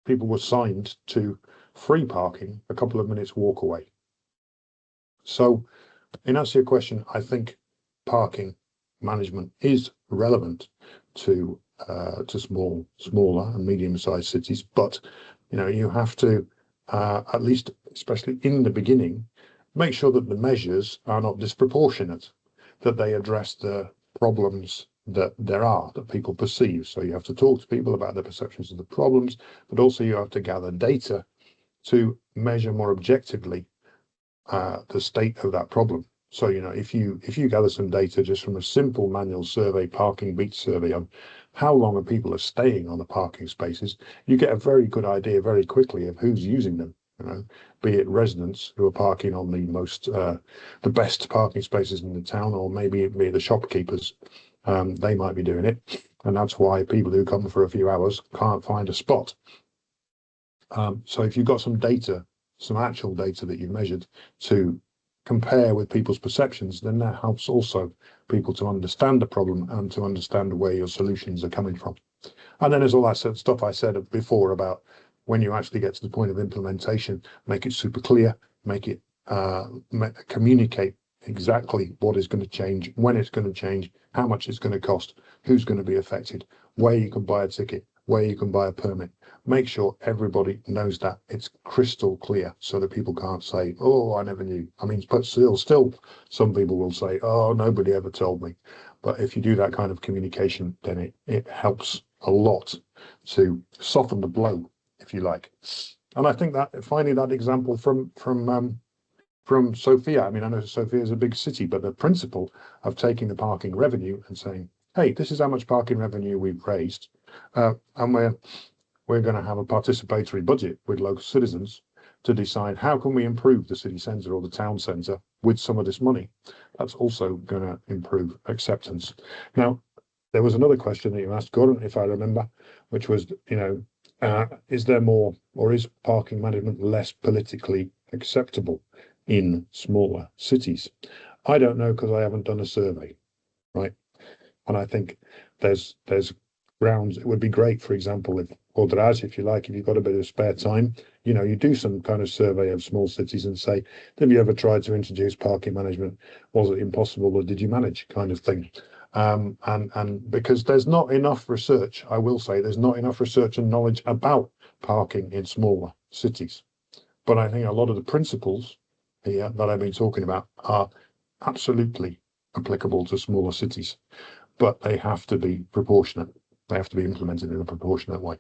people were signed to free parking a couple of minutes walk away. So in answer to your question, I think parking management is relevant to smaller and medium-sized cities, but you have to at least, especially in the beginning, make sure that the measures are not disproportionate, that they address the problems that that people perceive. So you have to talk to people about their perceptions of the problems, but also you have to gather data to measure more objectively the state of that problem. So if you gather some data just from a simple manual survey, parking beat survey, on how long people are staying on the parking spaces, you get a very good idea very quickly of who's using them. Be it residents who are parking on the best parking spaces in the town, or maybe it be the shopkeepers. They might be doing it, and that's why people who come for a few hours can't find a spot. So if you've got some data, some actual data that you've measured to compare with people's perceptions, then that helps also people to understand the problem and to understand where your solutions are coming from. And then there's all that stuff I said before about when you actually get to the point of implementation, make it super clear, make it communicate exactly what is going to change, when it's going to change, how much it's going to cost, who's going to be affected, where you can buy a ticket, where you can buy a permit. Make sure everybody knows that it's crystal clear, so that people can't say, oh, I never knew. I mean, but still some people will say, oh, nobody ever told me. But if you do that kind of communication, then it helps a lot to soften the blow, if you like. And I think that finding that example from Sofia, I mean, I know Sofia is a big city, but the principle of taking the parking revenue and saying, hey, this is how much parking revenue we've raised, and we're going to have a participatory budget with local citizens to decide how can we improve the city centre or the town centre with some of this money. That's also going to improve acceptance. Now, there was another question that you asked, Gordon, if I remember, which was, is there more, or is parking management less politically acceptable in smaller cities? I don't know, because I haven't done a survey, right? And I think there's grounds. It would be great, for example, if you like, if you've got a bit of spare time, you do some kind of survey of small cities and say, have you ever tried to introduce parking management? Was it impossible, or did you manage, kind of thing? And because there's not enough research, I will say there's not enough research and knowledge about parking in smaller cities. But I think a lot of the principles here that I've been talking about are absolutely applicable to smaller cities, but they have to be proportionate. They have to be implemented in a proportionate way.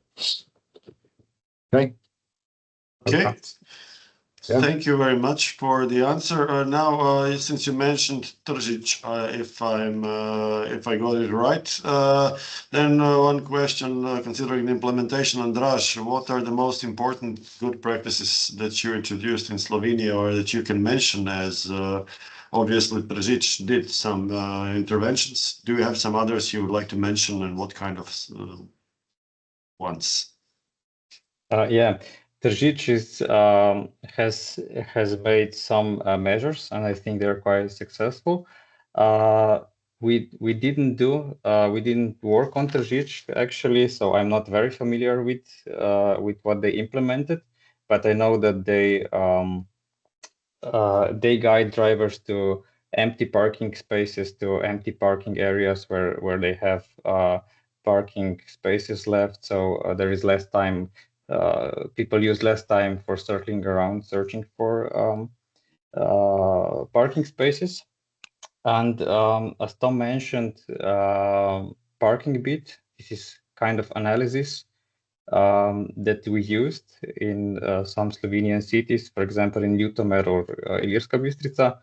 Okay. Okay. Yeah. Thank you very much for the answer. Now, since you mentioned Tržić, if I got it right, then one question considering the implementation, Andraž, what are the most important good practices that you introduced in Slovenia or that you can mention, as obviously Tržić did some interventions? Do you have some others you would like to mention, and what kind of ones? Yeah. Tržić has made some measures, and I think they're quite successful. We didn't work on Tržić actually, so I'm not very familiar with what they implemented, but I know that they guide drivers to empty parking spaces, to empty parking areas where they have parking spaces left, so there is less time. People use less time for circling around, searching for parking spaces. And as Tom mentioned, parking beat, this is kind of analysis that we used in some Slovenian cities, for example, in Ljutomer or Ilirska Bistrica.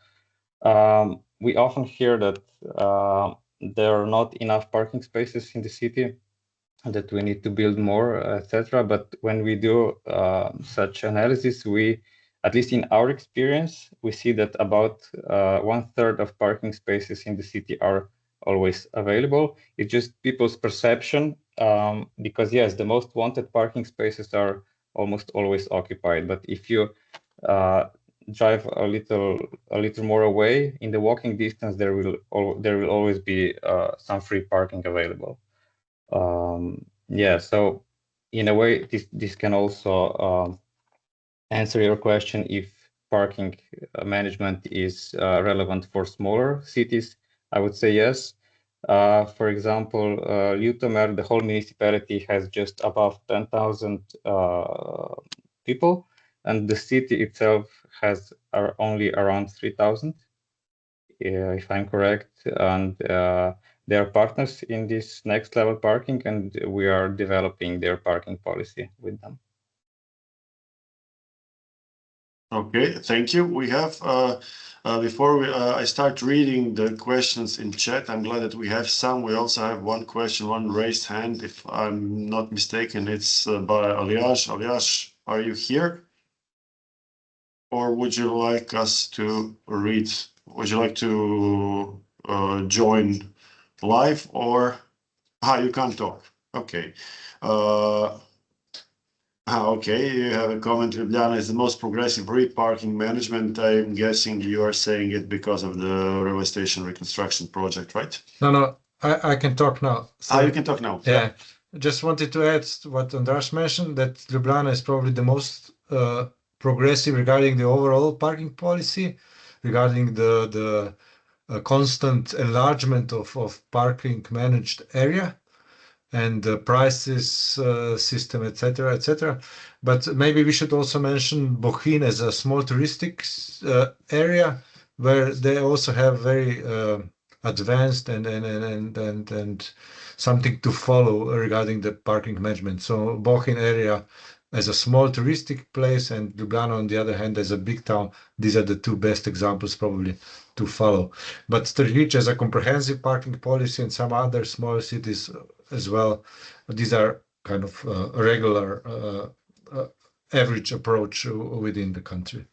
We often hear that there are not enough parking spaces in the city, that we need to build more, etc. But when we do such analysis, at least in our experience, we see that about 1/3 of parking spaces in the city are always available. It's just people's perception, because yes, the most wanted parking spaces are almost always occupied. But if you drive a little more away in the walking distance, there will always be some free parking available. Yeah, so in a way, this can also answer your question if parking management is relevant for smaller cities. I would say yes. For example, Ljutomer, the whole municipality has just above 10,000 people, and the city itself has only around 3,000, if I'm correct. And they are partners in this next level parking, and we are developing their parking policy with them. Okay, thank you. We have, before I start reading the questions in chat, I'm glad that we have some. We also have one question, one raised hand, if I'm not mistaken. It's by Andraž. Andraž, are you here? Or would you like us to read? Would you like to join live, or you can't talk? Okay. Okay, you have a comment. Ljubljana is the most progressive parking management. I'm guessing you are saying it because of the railway station reconstruction project, right? No, I can talk now. So, you can talk now. Yeah, just wanted to add what Andraž mentioned, that Ljubljana is probably the most progressive regarding the overall parking policy, regarding the constant enlargement of parking managed area, and the prices system, etc. But maybe we should also mention Bohinj as a small touristic area, where they also have very advanced and something to follow regarding the parking management. So Bohinj area as a small touristic place, and Ljubljana on the other hand as a big town. These are the two best examples probably to follow. But Tržić as a comprehensive parking policy, and some other smaller cities as well, these are kind of a regular average approach within the country.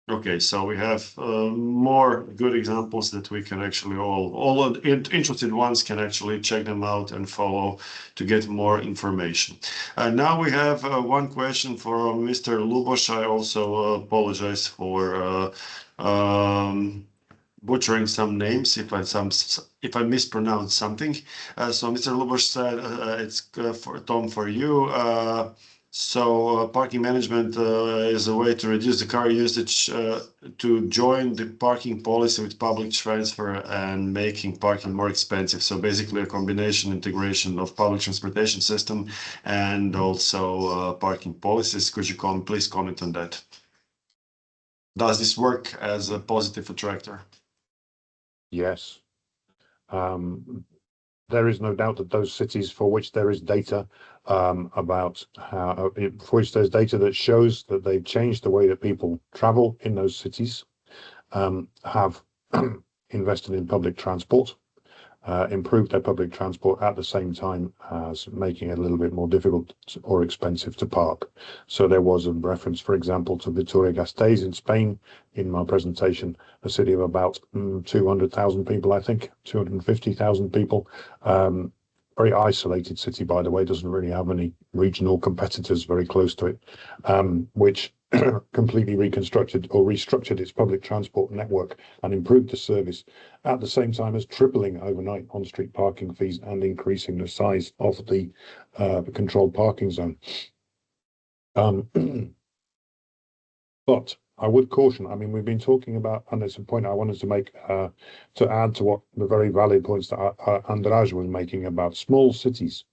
Okay, so we have more good examples that we can actually all interested ones can actually check them out and follow to get more information. Now we have one question for Mr. Lubos. I also apologize for butchering some names if I mispronounce something. So Mr. Lubos said it's for Tom, for you. So parking management is a way to reduce the car usage, to join the parking policy with public transfer and making parking more expensive. So basically a combination integration of public transportation system and also parking policies. Could you please comment on that? Does this work as a positive attractor? Yes. There is no doubt that those cities for which there is data about how, for which there's data that shows that they've changed the way that people travel in those cities, have invested in public transport, improved their public transport at the same time as making it a little bit more difficult or expensive to park. So there was a reference, for example, to Vitoria-Gasteiz in Spain in my presentation, a city of about 200,000 people, I think, 250,000 people. Very isolated city, by the way, doesn't really have any regional competitors very close to it, which completely reconstructed or restructured its public transport network and improved the service at the same time as tripling overnight on-street parking fees and increasing the size of the controlled parking zone. But I would caution, I mean, we've been talking about, and it's a point I wanted to make to add to what the very valid points that Andraž was making about small cities.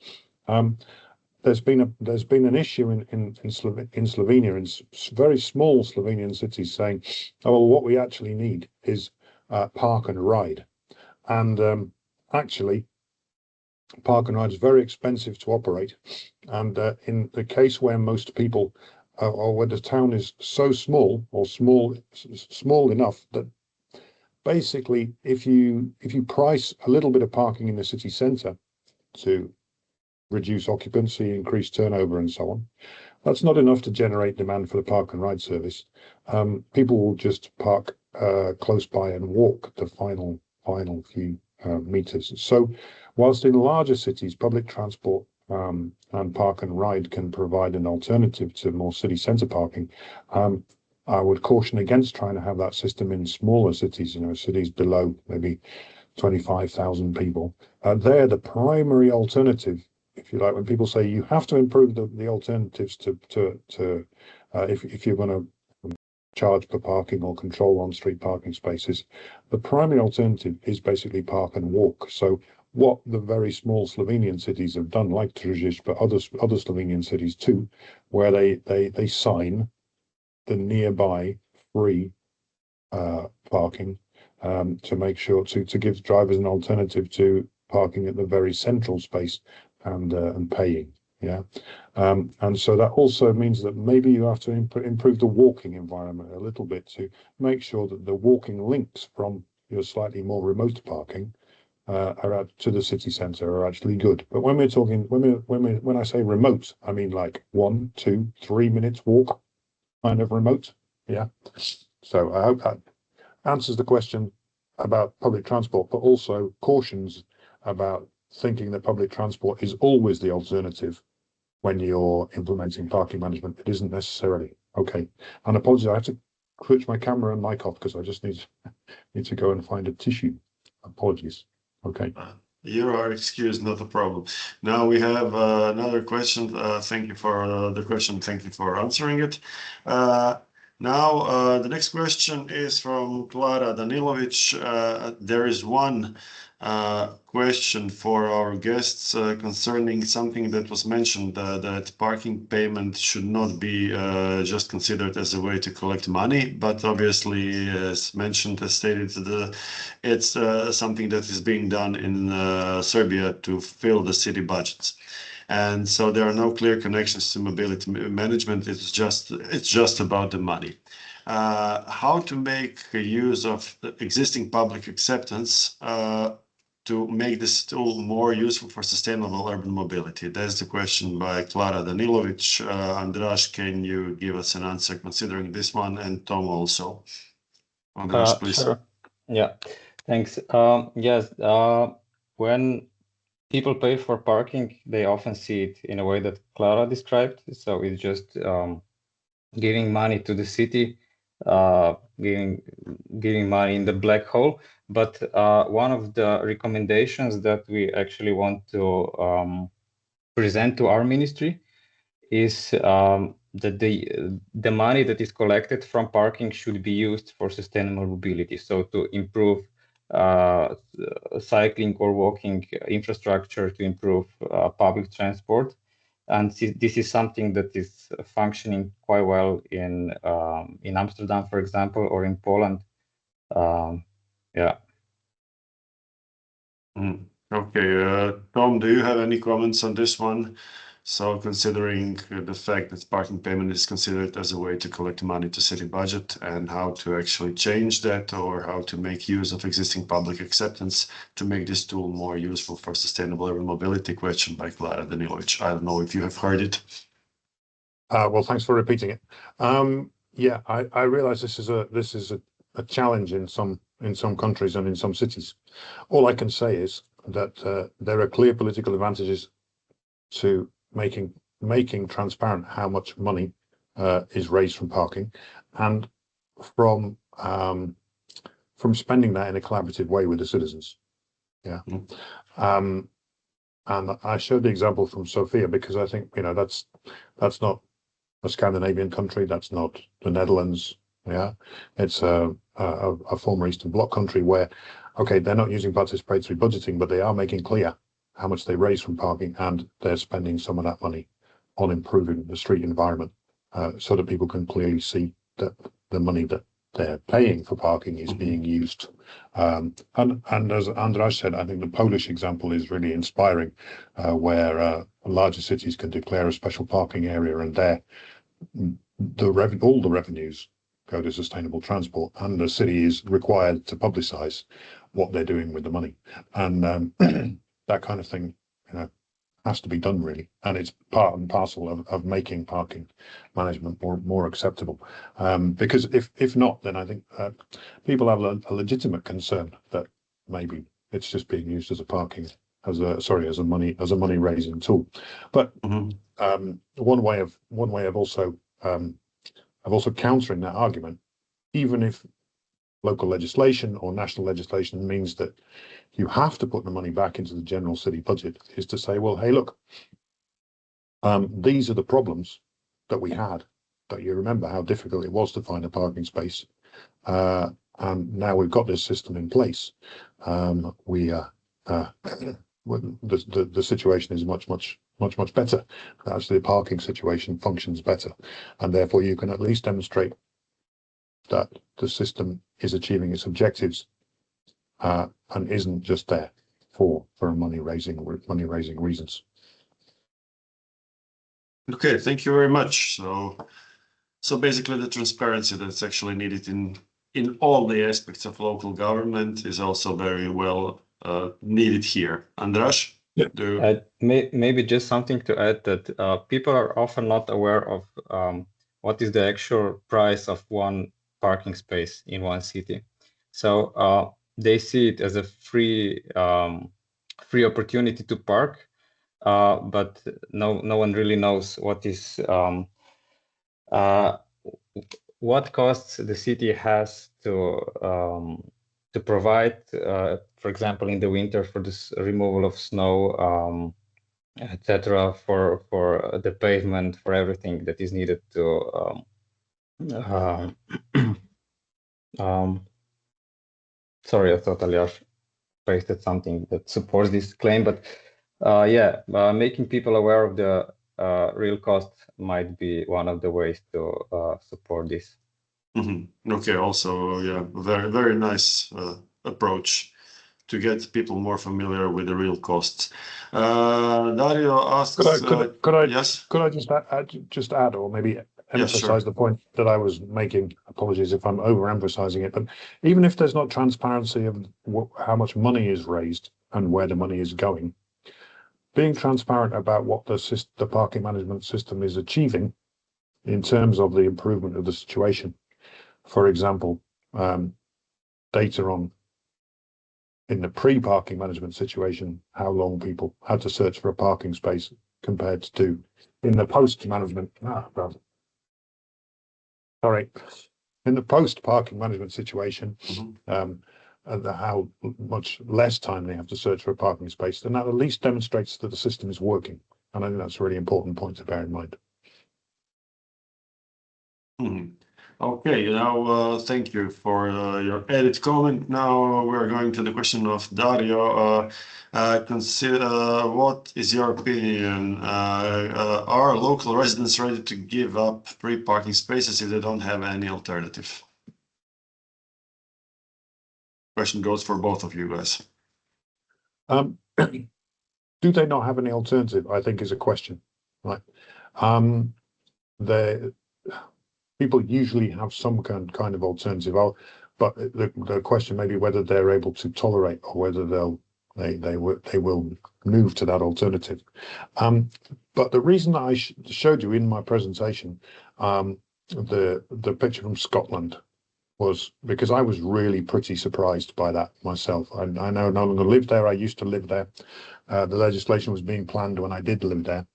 There's been an issue in Slovenia, in very small Slovenian cities, saying, oh, well, what we actually need is park and ride. And actually, park and ride is very expensive to operate. And in the case where most people, or where the town is so small or small enough that basically if you price a little bit of parking in the city centre to reduce occupancy, increase turnover, and so on, that's not enough to generate demand for the park and ride service. People will just park close by and walk the final few meters. So whilst in larger cities, public transport and park and ride can provide an alternative to more city centre parking, I would caution against trying to have that system in smaller cities, cities below maybe 25,000 people. They're the primary alternative, if you like, when people say you have to improve the alternatives if you're going to charge per parking or control on-street parking spaces, the primary alternative is basically park and walk. So what the very small Slovenian cities have done, like Tržič, but other Slovenian cities too, where they sign the nearby free parking to make sure to give drivers an alternative to parking at the very central space and paying. Yeah. And so that also means that maybe you have to improve the walking environment a little bit to make sure that the walking links from your slightly more remote parking to the city centre are actually good. But when we're talking, when I say remote, I mean like 1, 2, 3 minutes walk kind of remote. Yeah. So I hope that answers the question about public transport, but also cautions about thinking that public transport is always the alternative when you're implementing parking management. It isn't necessarily. Okay. And apologies, I have to switch my camera and mic off because I just need to go and find a tissue. Apologies. Okay. You are excused, not a problem. Now we have another question. Thank you for the question. Thank you for answering it. Now the next question is from Klara Danilovic. There is one question for our guests concerning something that was mentioned, that parking payment should not be just considered as a way to collect money, but obviously, as mentioned, as stated, it's something that is being done in Serbia to fill the city budgets. And so there are no clear connections to mobility management. It's just about the money. How to make use of the existing public acceptance to make this tool more useful for sustainable urban mobility? That's the question by Klara Danilovic. Andraž, can you give us an answer considering this one, and Tom also? Andraž, please. Sure. Yeah, thanks. Yes, when people pay for parking, they often see it in a way that Klara described. So it's just giving money to the city, giving money in the black hole. But one of the recommendations that we actually want to present to our ministry is that the money that is collected from parking should be used for sustainable mobility. So to improve cycling or walking infrastructure, to improve public transport. And this is something that is functioning quite well in Amsterdam, for example, or in Poland. Yeah. Okay, Tom, do you have any comments on this one? So considering the fact that parking payment is considered as a way to collect money to city budget and how to actually change that or how to make use of existing public acceptance to make this tool more useful for sustainable urban mobility, question by Clara Danilovic. I don't know if you have heard it. Well, thanks for repeating it. Yeah, I realize this is a challenge in some countries and in some cities. All I can say is that there are clear political advantages to making transparent how much money is raised from parking, and from spending that in a collaborative way with the citizens. Yeah. And I showed the example from Sofia because I think that's not a Scandinavian country, that's not the Netherlands. Yeah, it's a former Eastern Bloc country where, okay, they're not using participatory budgeting, but they are making clear how much they raise from parking, and they're spending some of that money on improving the street environment, so that people can clearly see that the money that they're paying for parking is being used. And as Andraž said, I think the Polish example is really inspiring, where larger cities can declare a special parking area, and there all the revenues go to sustainable transport, and the city is required to publicize what they're doing with the money. And that kind of thing, has to be done really, and it's part and parcel of making parking management more acceptable. Because if not, then I think people have a legitimate concern that maybe it's just being used as a money raising tool. But one way of also countering that argument, even if local legislation or national legislation means that you have to put the money back into the general city budget, is to say, well, hey, look, these are the problems that we had, that you remember how difficult it was to find a parking space. And now we've got this system in place. The situation is much better. Actually, the parking situation functions better, and therefore you can at least demonstrate that the system is achieving its objectives, and isn't just there for money raising reasons. Okay, thank you very much. So basically the transparency that's actually needed in all the aspects of local government is also very well needed here. Andraž? Yeah. Maybe just something to add, that people are often not aware of what is the actual price of one parking space in one city. So they see it as a free opportunity to park, but no one really knows what costs the city has to provide, for example, in the winter, for this removal of snow, etc., for the pavement, for everything that is needed to sorry, I thought Aljaž pasted something that supports this claim, but making people aware of the real cost might be one of the ways to support this. Okay, also, yeah, very nice approach to get people more familiar with the real costs. Dario asks, yes? Could I just add, or maybe emphasize the point that I was making? Apologies if I'm overemphasizing it, but even if there's not transparency of how much money is raised and where the money is going, being transparent about what the parking management system is achieving in terms of the improvement of the situation. For example, data on, in the pre-parking management situation, how long people had to search for a parking space compared to in the post-management. In the post-parking management situation, how much less time they have to search for a parking space, then that at least demonstrates that the system is working. And I think that's a really important point to bear in mind. Okay, now thank you for your added comment. Now we're going to the question of Dario. What is your opinion? Are local residents ready to give up free parking spaces if they don't have any alternative? Question goes for both of you guys. Do they not have any alternative? I think is a question, right? People usually have some kind of alternative, but the question may be whether they're able to tolerate or whether they will move to that alternative. But the reason that I showed you in my presentation the picture from Scotland was because I was really pretty surprised by that myself. I no longer live there. I used to live there. The legislation was being planned when I did live there.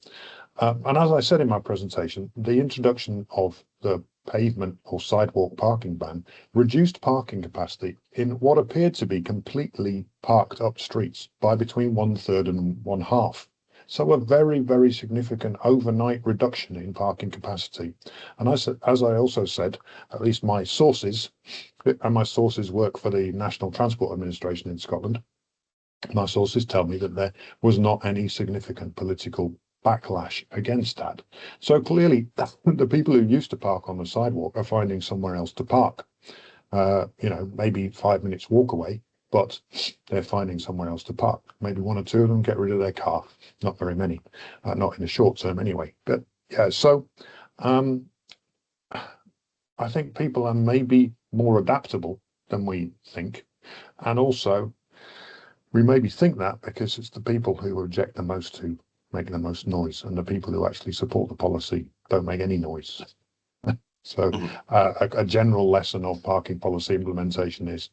And as I said in my presentation, the introduction of the pavement or sidewalk parking ban reduced parking capacity in what appeared to be completely parked up streets by between 1/3 and 1/2. So a very, very significant overnight reduction in parking capacity. And as I also said, at least my sources, and my sources work for the National Transport Administration in Scotland, my sources tell me that there was not any significant political backlash against that. So clearly the people who used to park on the sidewalk are finding somewhere else to park. Maybe 5 minutes walk away, but they're finding somewhere else to park. Maybe 1 or 2 of them get rid of their car. Not very many, not in the short term anyway. But yeah, so I think people are maybe more adaptable than we think. And also, we maybe think that because it's the people who object the most who make the most noise, and the people who actually support the policy don't make any noise. So a general lesson of parking policy implementation is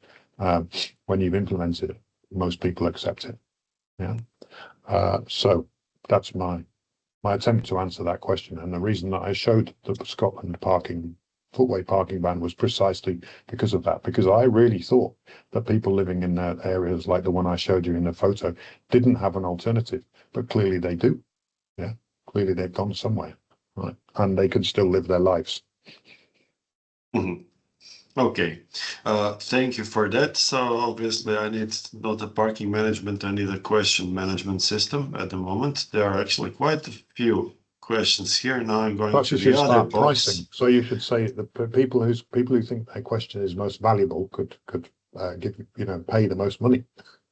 when you've implemented it, most people accept it. Yeah. So that's my attempt to answer that question. And the reason that I showed the Scotland footway parking ban was precisely because of that, because I really thought that people living in areas like the one I showed you in the photo didn't have an alternative, but clearly they do. Yeah, clearly they've gone somewhere, right? And they can still live their lives. Okay, thank you for that. So obviously I need not a parking management, I need a question management system at the moment. There are actually quite a few questions here. Now I'm going Perhaps to you should the other start box. pricing. So you should say the people who think their question is most valuable could pay the most money.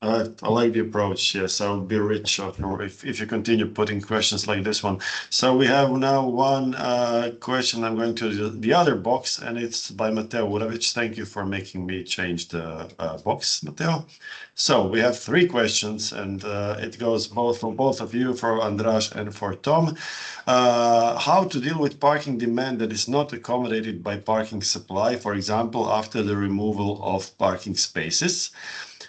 I like the approach. Yes, I'll be rich if you continue putting questions like this one. So we have now one question. I'm going to the other box, and it's by Mateo Urovic. Thank you for making me change the box, Mateo. So we have 3 questions, and it goes both for both of you, for Andraž and for Tom. How to deal with parking demand that is not accommodated by parking supply, for example, after the removal of parking spaces?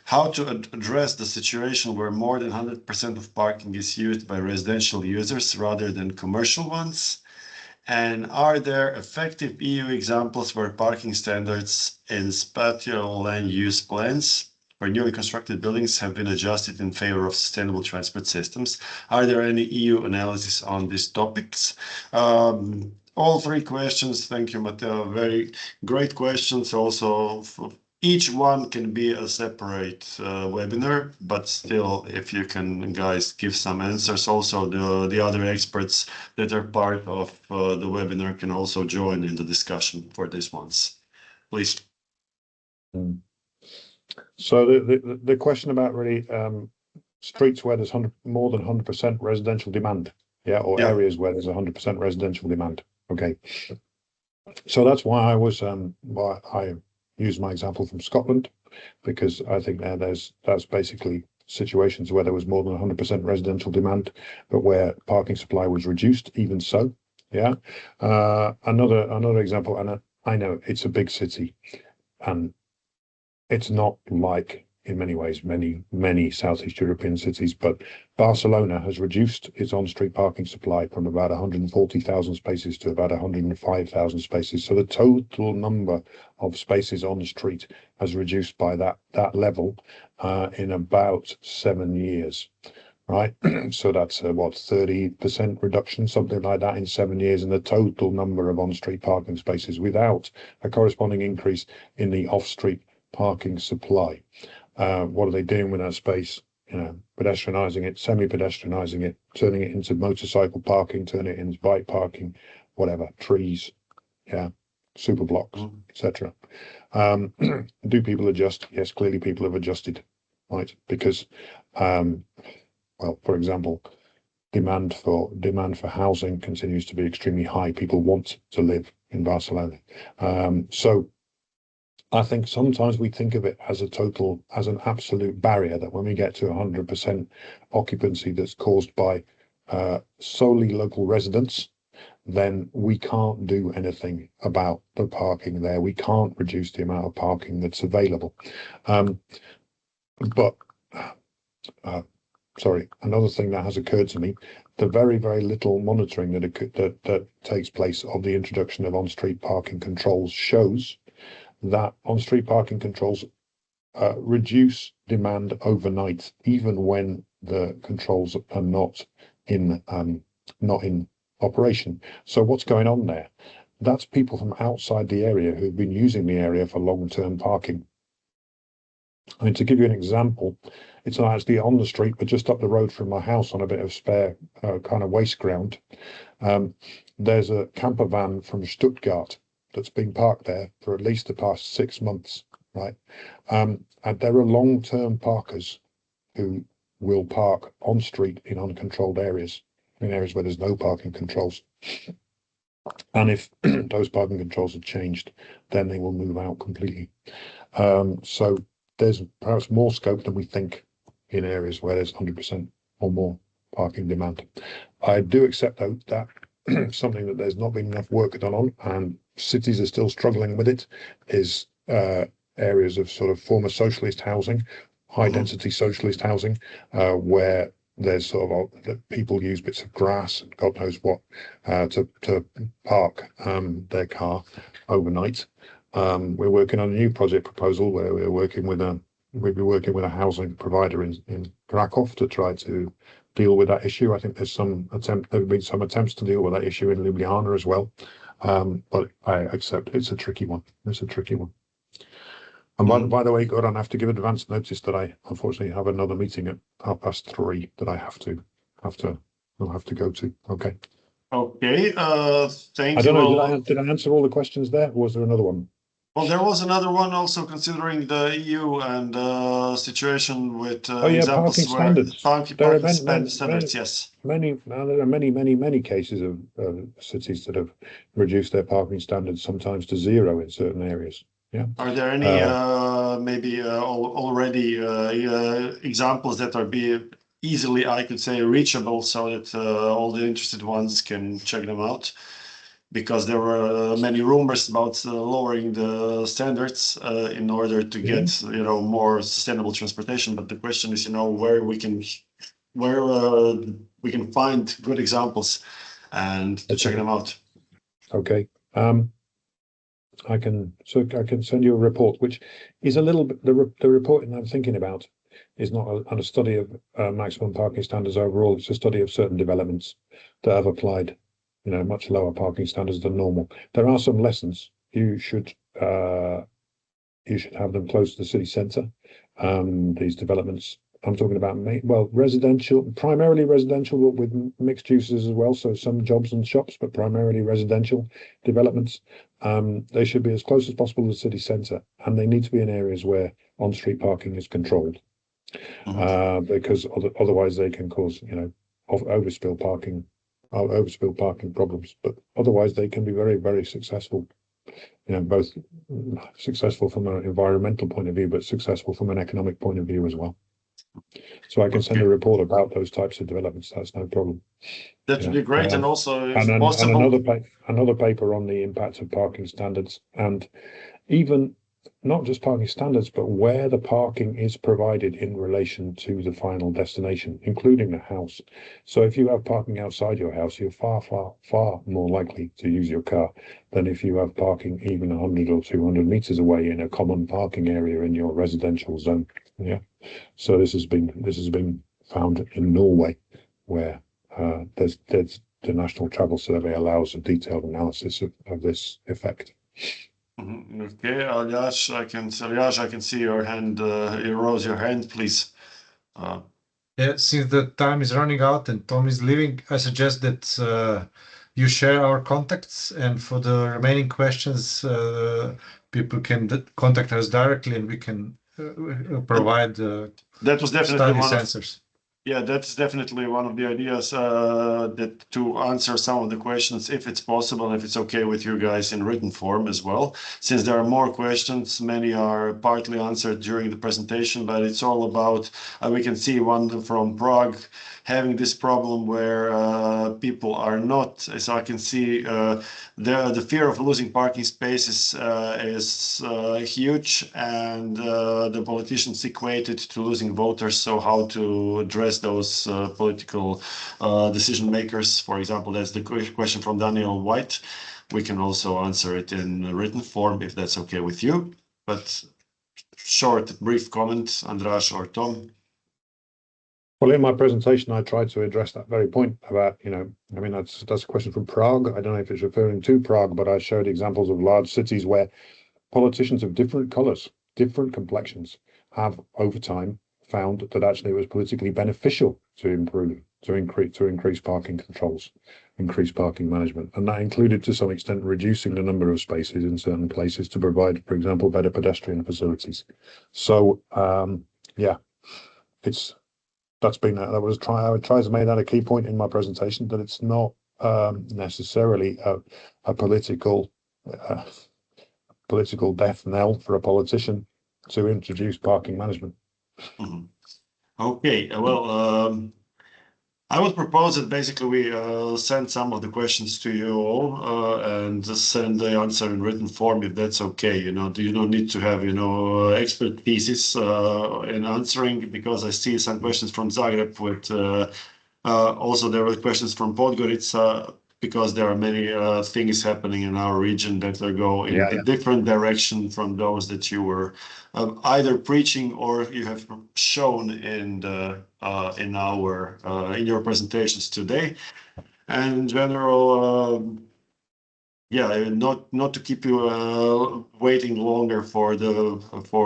How to address the situation where more than 100% of parking is used by residential users rather than commercial ones? And are there effective EU examples where parking standards in spatial land use plans for newly constructed buildings have been adjusted in favor of sustainable transport systems? Are there any EU analysis on these topics? All 3 questions. Thank you, Mateo. Very great questions. Also, each one can be a separate webinar, but still, if you can, guys, give some answers. Also, the other experts that are part of the webinar can also join in the discussion for these ones. Please. So the question about really streets where there's more than 100% residential demand, or areas where there's 100% residential demand. Okay. So that's why I use my example from Scotland, because I think that's basically situations where there was more than 100% residential demand, but where parking supply was reduced, even so. Yeah. Another example, and I know it's a big city, and it's not like, in many ways, many Southeast European cities, but Barcelona has reduced its on-street parking supply from about 140,000 spaces to about 105,000 spaces. So the total number of spaces on the street has reduced by that level in about 7 years, right? So that's a 30% reduction, something like that, in 7 years, in the total number of on-street parking spaces, without a corresponding increase in the off-street parking supply. What are they doing with that space? Pedestrianising it, semi-pedestrianising it, turning it into motorcycle parking, turning it into bike parking, whatever, trees, super blocks, etc. Do people adjust? Yes, clearly people have adjusted right? Because, well, for example, demand for housing continues to be extremely high. People want to live in Barcelona. So I think sometimes we think of it as an absolute barrier, that when we get to 100% occupancy that's caused by solely local residents, then we can't do anything about the parking there. We can't reduce the amount of parking that's available. Sorry, another thing that has occurred to me, the very, very little monitoring that takes place of the introduction of on-street parking controls shows that on-street parking controls reduce demand overnight, even when the controls are not in operation. So what's going on there? That's people from outside the area who've been using the area for long-term parking. I mean, to give you an example, it's not actually on the street, but just up the road from my house on a bit of spare kind of waste ground. There's a camper van from Stuttgart that's been parked there for at least the past 6 months, right? And there are long-term parkers who will park on street in uncontrolled areas, in areas where there's no parking controls. And if those parking controls are changed, then they will move out completely. So there's perhaps more scope than we think in areas where there's 100% or more parking demand. I do accept, though, that something that there's not been enough work done on, and cities are still struggling with it, is areas of sort of former socialist housing, high density socialist housing, where there's sort of that people use bits of grass and God knows what to park their car overnight. We're working on a new project proposal where we'll be working with a housing provider in Krakow to try to deal with that issue. I think there have been some attempts to deal with that issue in Ljubljana as well. But I accept it's a tricky one. And by the way, Goran, I have to give advance notice that I unfortunately have another meeting at 3:30 that I will have to go to. Okay. Okay. Thank you. I don't know. Did I answer all the questions there? Or was there another one? Well, there was another one also considering the EU and situation with examples parking where standards. parking standards. Yes. There are many cases of cities that have reduced their parking standards, sometimes to zero in certain areas. Yeah. Are there any maybe already examples that are easily, I could say, reachable, so that all the interested ones can check them out? Because there were many rumors about lowering the standards in order to get more sustainable transportation. But the question is, where we can find good examples and to check them out. Okay. I can send you a report, which is a little bit, the reporting I'm thinking about is not a study of maximum parking standards overall. It's a study of certain developments that have applied, much lower parking standards than normal. There are some lessons. You should have them close to the city centre. These developments, I'm talking about, primarily residential, but with mixed uses as well. So some jobs and shops, but primarily residential developments. They should be as close as possible to the city centre, and they need to be in areas where on-street parking is controlled, because otherwise they can cause, overspill parking problems. But otherwise they can be very, very successful. Both successful from an environmental point of view, but successful from an economic point of view as well. So I can send a report about those types of developments. That's no problem. That would be great. And also, if and possible, another paper on the impact of parking standards, and even not just parking standards, but where the parking is provided in relation to the final destination, including the house. So if you have parking outside your house, you're far, far, far more likely to use your car than if you have parking even 100 or 200 meters away in a common parking area in your residential zone. Yeah. So this has been found in Norway, where there's the National Travel Survey allows a detailed analysis of this effect. Okay, Andraž, I can see your hand. You rose your hand, please. Yeah, since the time is running out and Tom is leaving, I suggest that you share our contacts, and for the remaining questions, people can contact us directly, and we can provide That was definitely study one of, answers. yeah, that's definitely one of the ideas that to answer some of the questions, if it's possible, if it's okay with you guys in written form as well. Since there are more questions, many are partly answered during the presentation, but it's all about, we can see one from Prague having this problem where people are not, so I can see the fear of losing parking spaces is huge, and the politicians equate it to losing voters. So how to address those political decision makers? For example, that's the question from Daniel White. We can also answer it in written form if that's okay with you. But short, brief comment, Andraž or Tom. Well, in my presentation, I tried to address that very point about, I mean, that's a question from Prague. I don't know if it's referring to Prague, but I showed examples of large cities where politicians of different colors, different complexions, have over time found that actually it was politically beneficial to increase parking controls, increase parking management. And that included, to some extent, reducing the number of spaces in certain places to provide, for example, better pedestrian facilities. So, yeah, I tried to make that a key point in my presentation, that it's not necessarily a political death knell for a politician to introduce parking management. Mm-hmm. Okay, well, I would propose that basically we send some of the questions to you all and just send the answer in written form if that's okay. You don't need to have expert pieces in answering, because I see some questions from Zagreb with also there were questions from Podgorica, because there are many things happening in our region that go in a different direction from those that you were either preaching or you have shown in your presentations today. And in general, yeah, not to keep you waiting longer for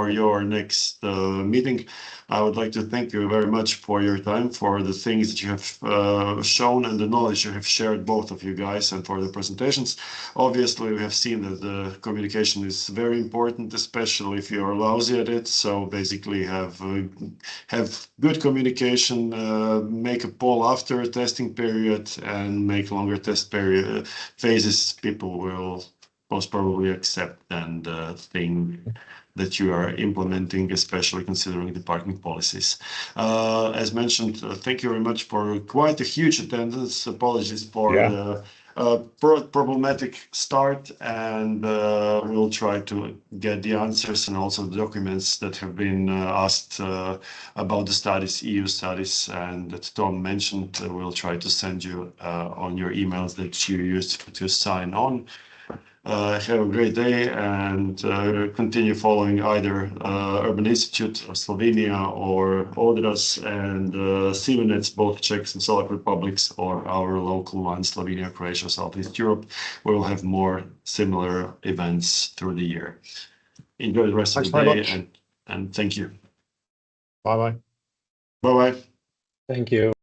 your next meeting. I would like to thank you very much for your time, for the things that you have shown and the knowledge you have shared, both of you guys, and for the presentations. Obviously, we have seen that the communication is very important, especially if you are lousy at it. So basically, have good communication, make a poll after a testing period, and make longer test period phases. People will most probably accept and think that you are implementing, especially considering the parking policies. As mentioned, thank you very much for quite a huge attendance. Apologies for the problematic start, and we'll try to get the answers and also the documents that have been asked about the studies, EU studies, and that Tom mentioned. We'll try to send you on your emails that you used to sign on. Have a great day, and continue following either Urban Institute of Slovenia or Odras and CIVNets, both Czech and Slovak republics, or our local one, Slovenia, Croatia, Southeast Europe. We'll have more similar events through the year. Enjoy the rest of the day, and thank you. Bye-bye. Bye-bye. Thank you.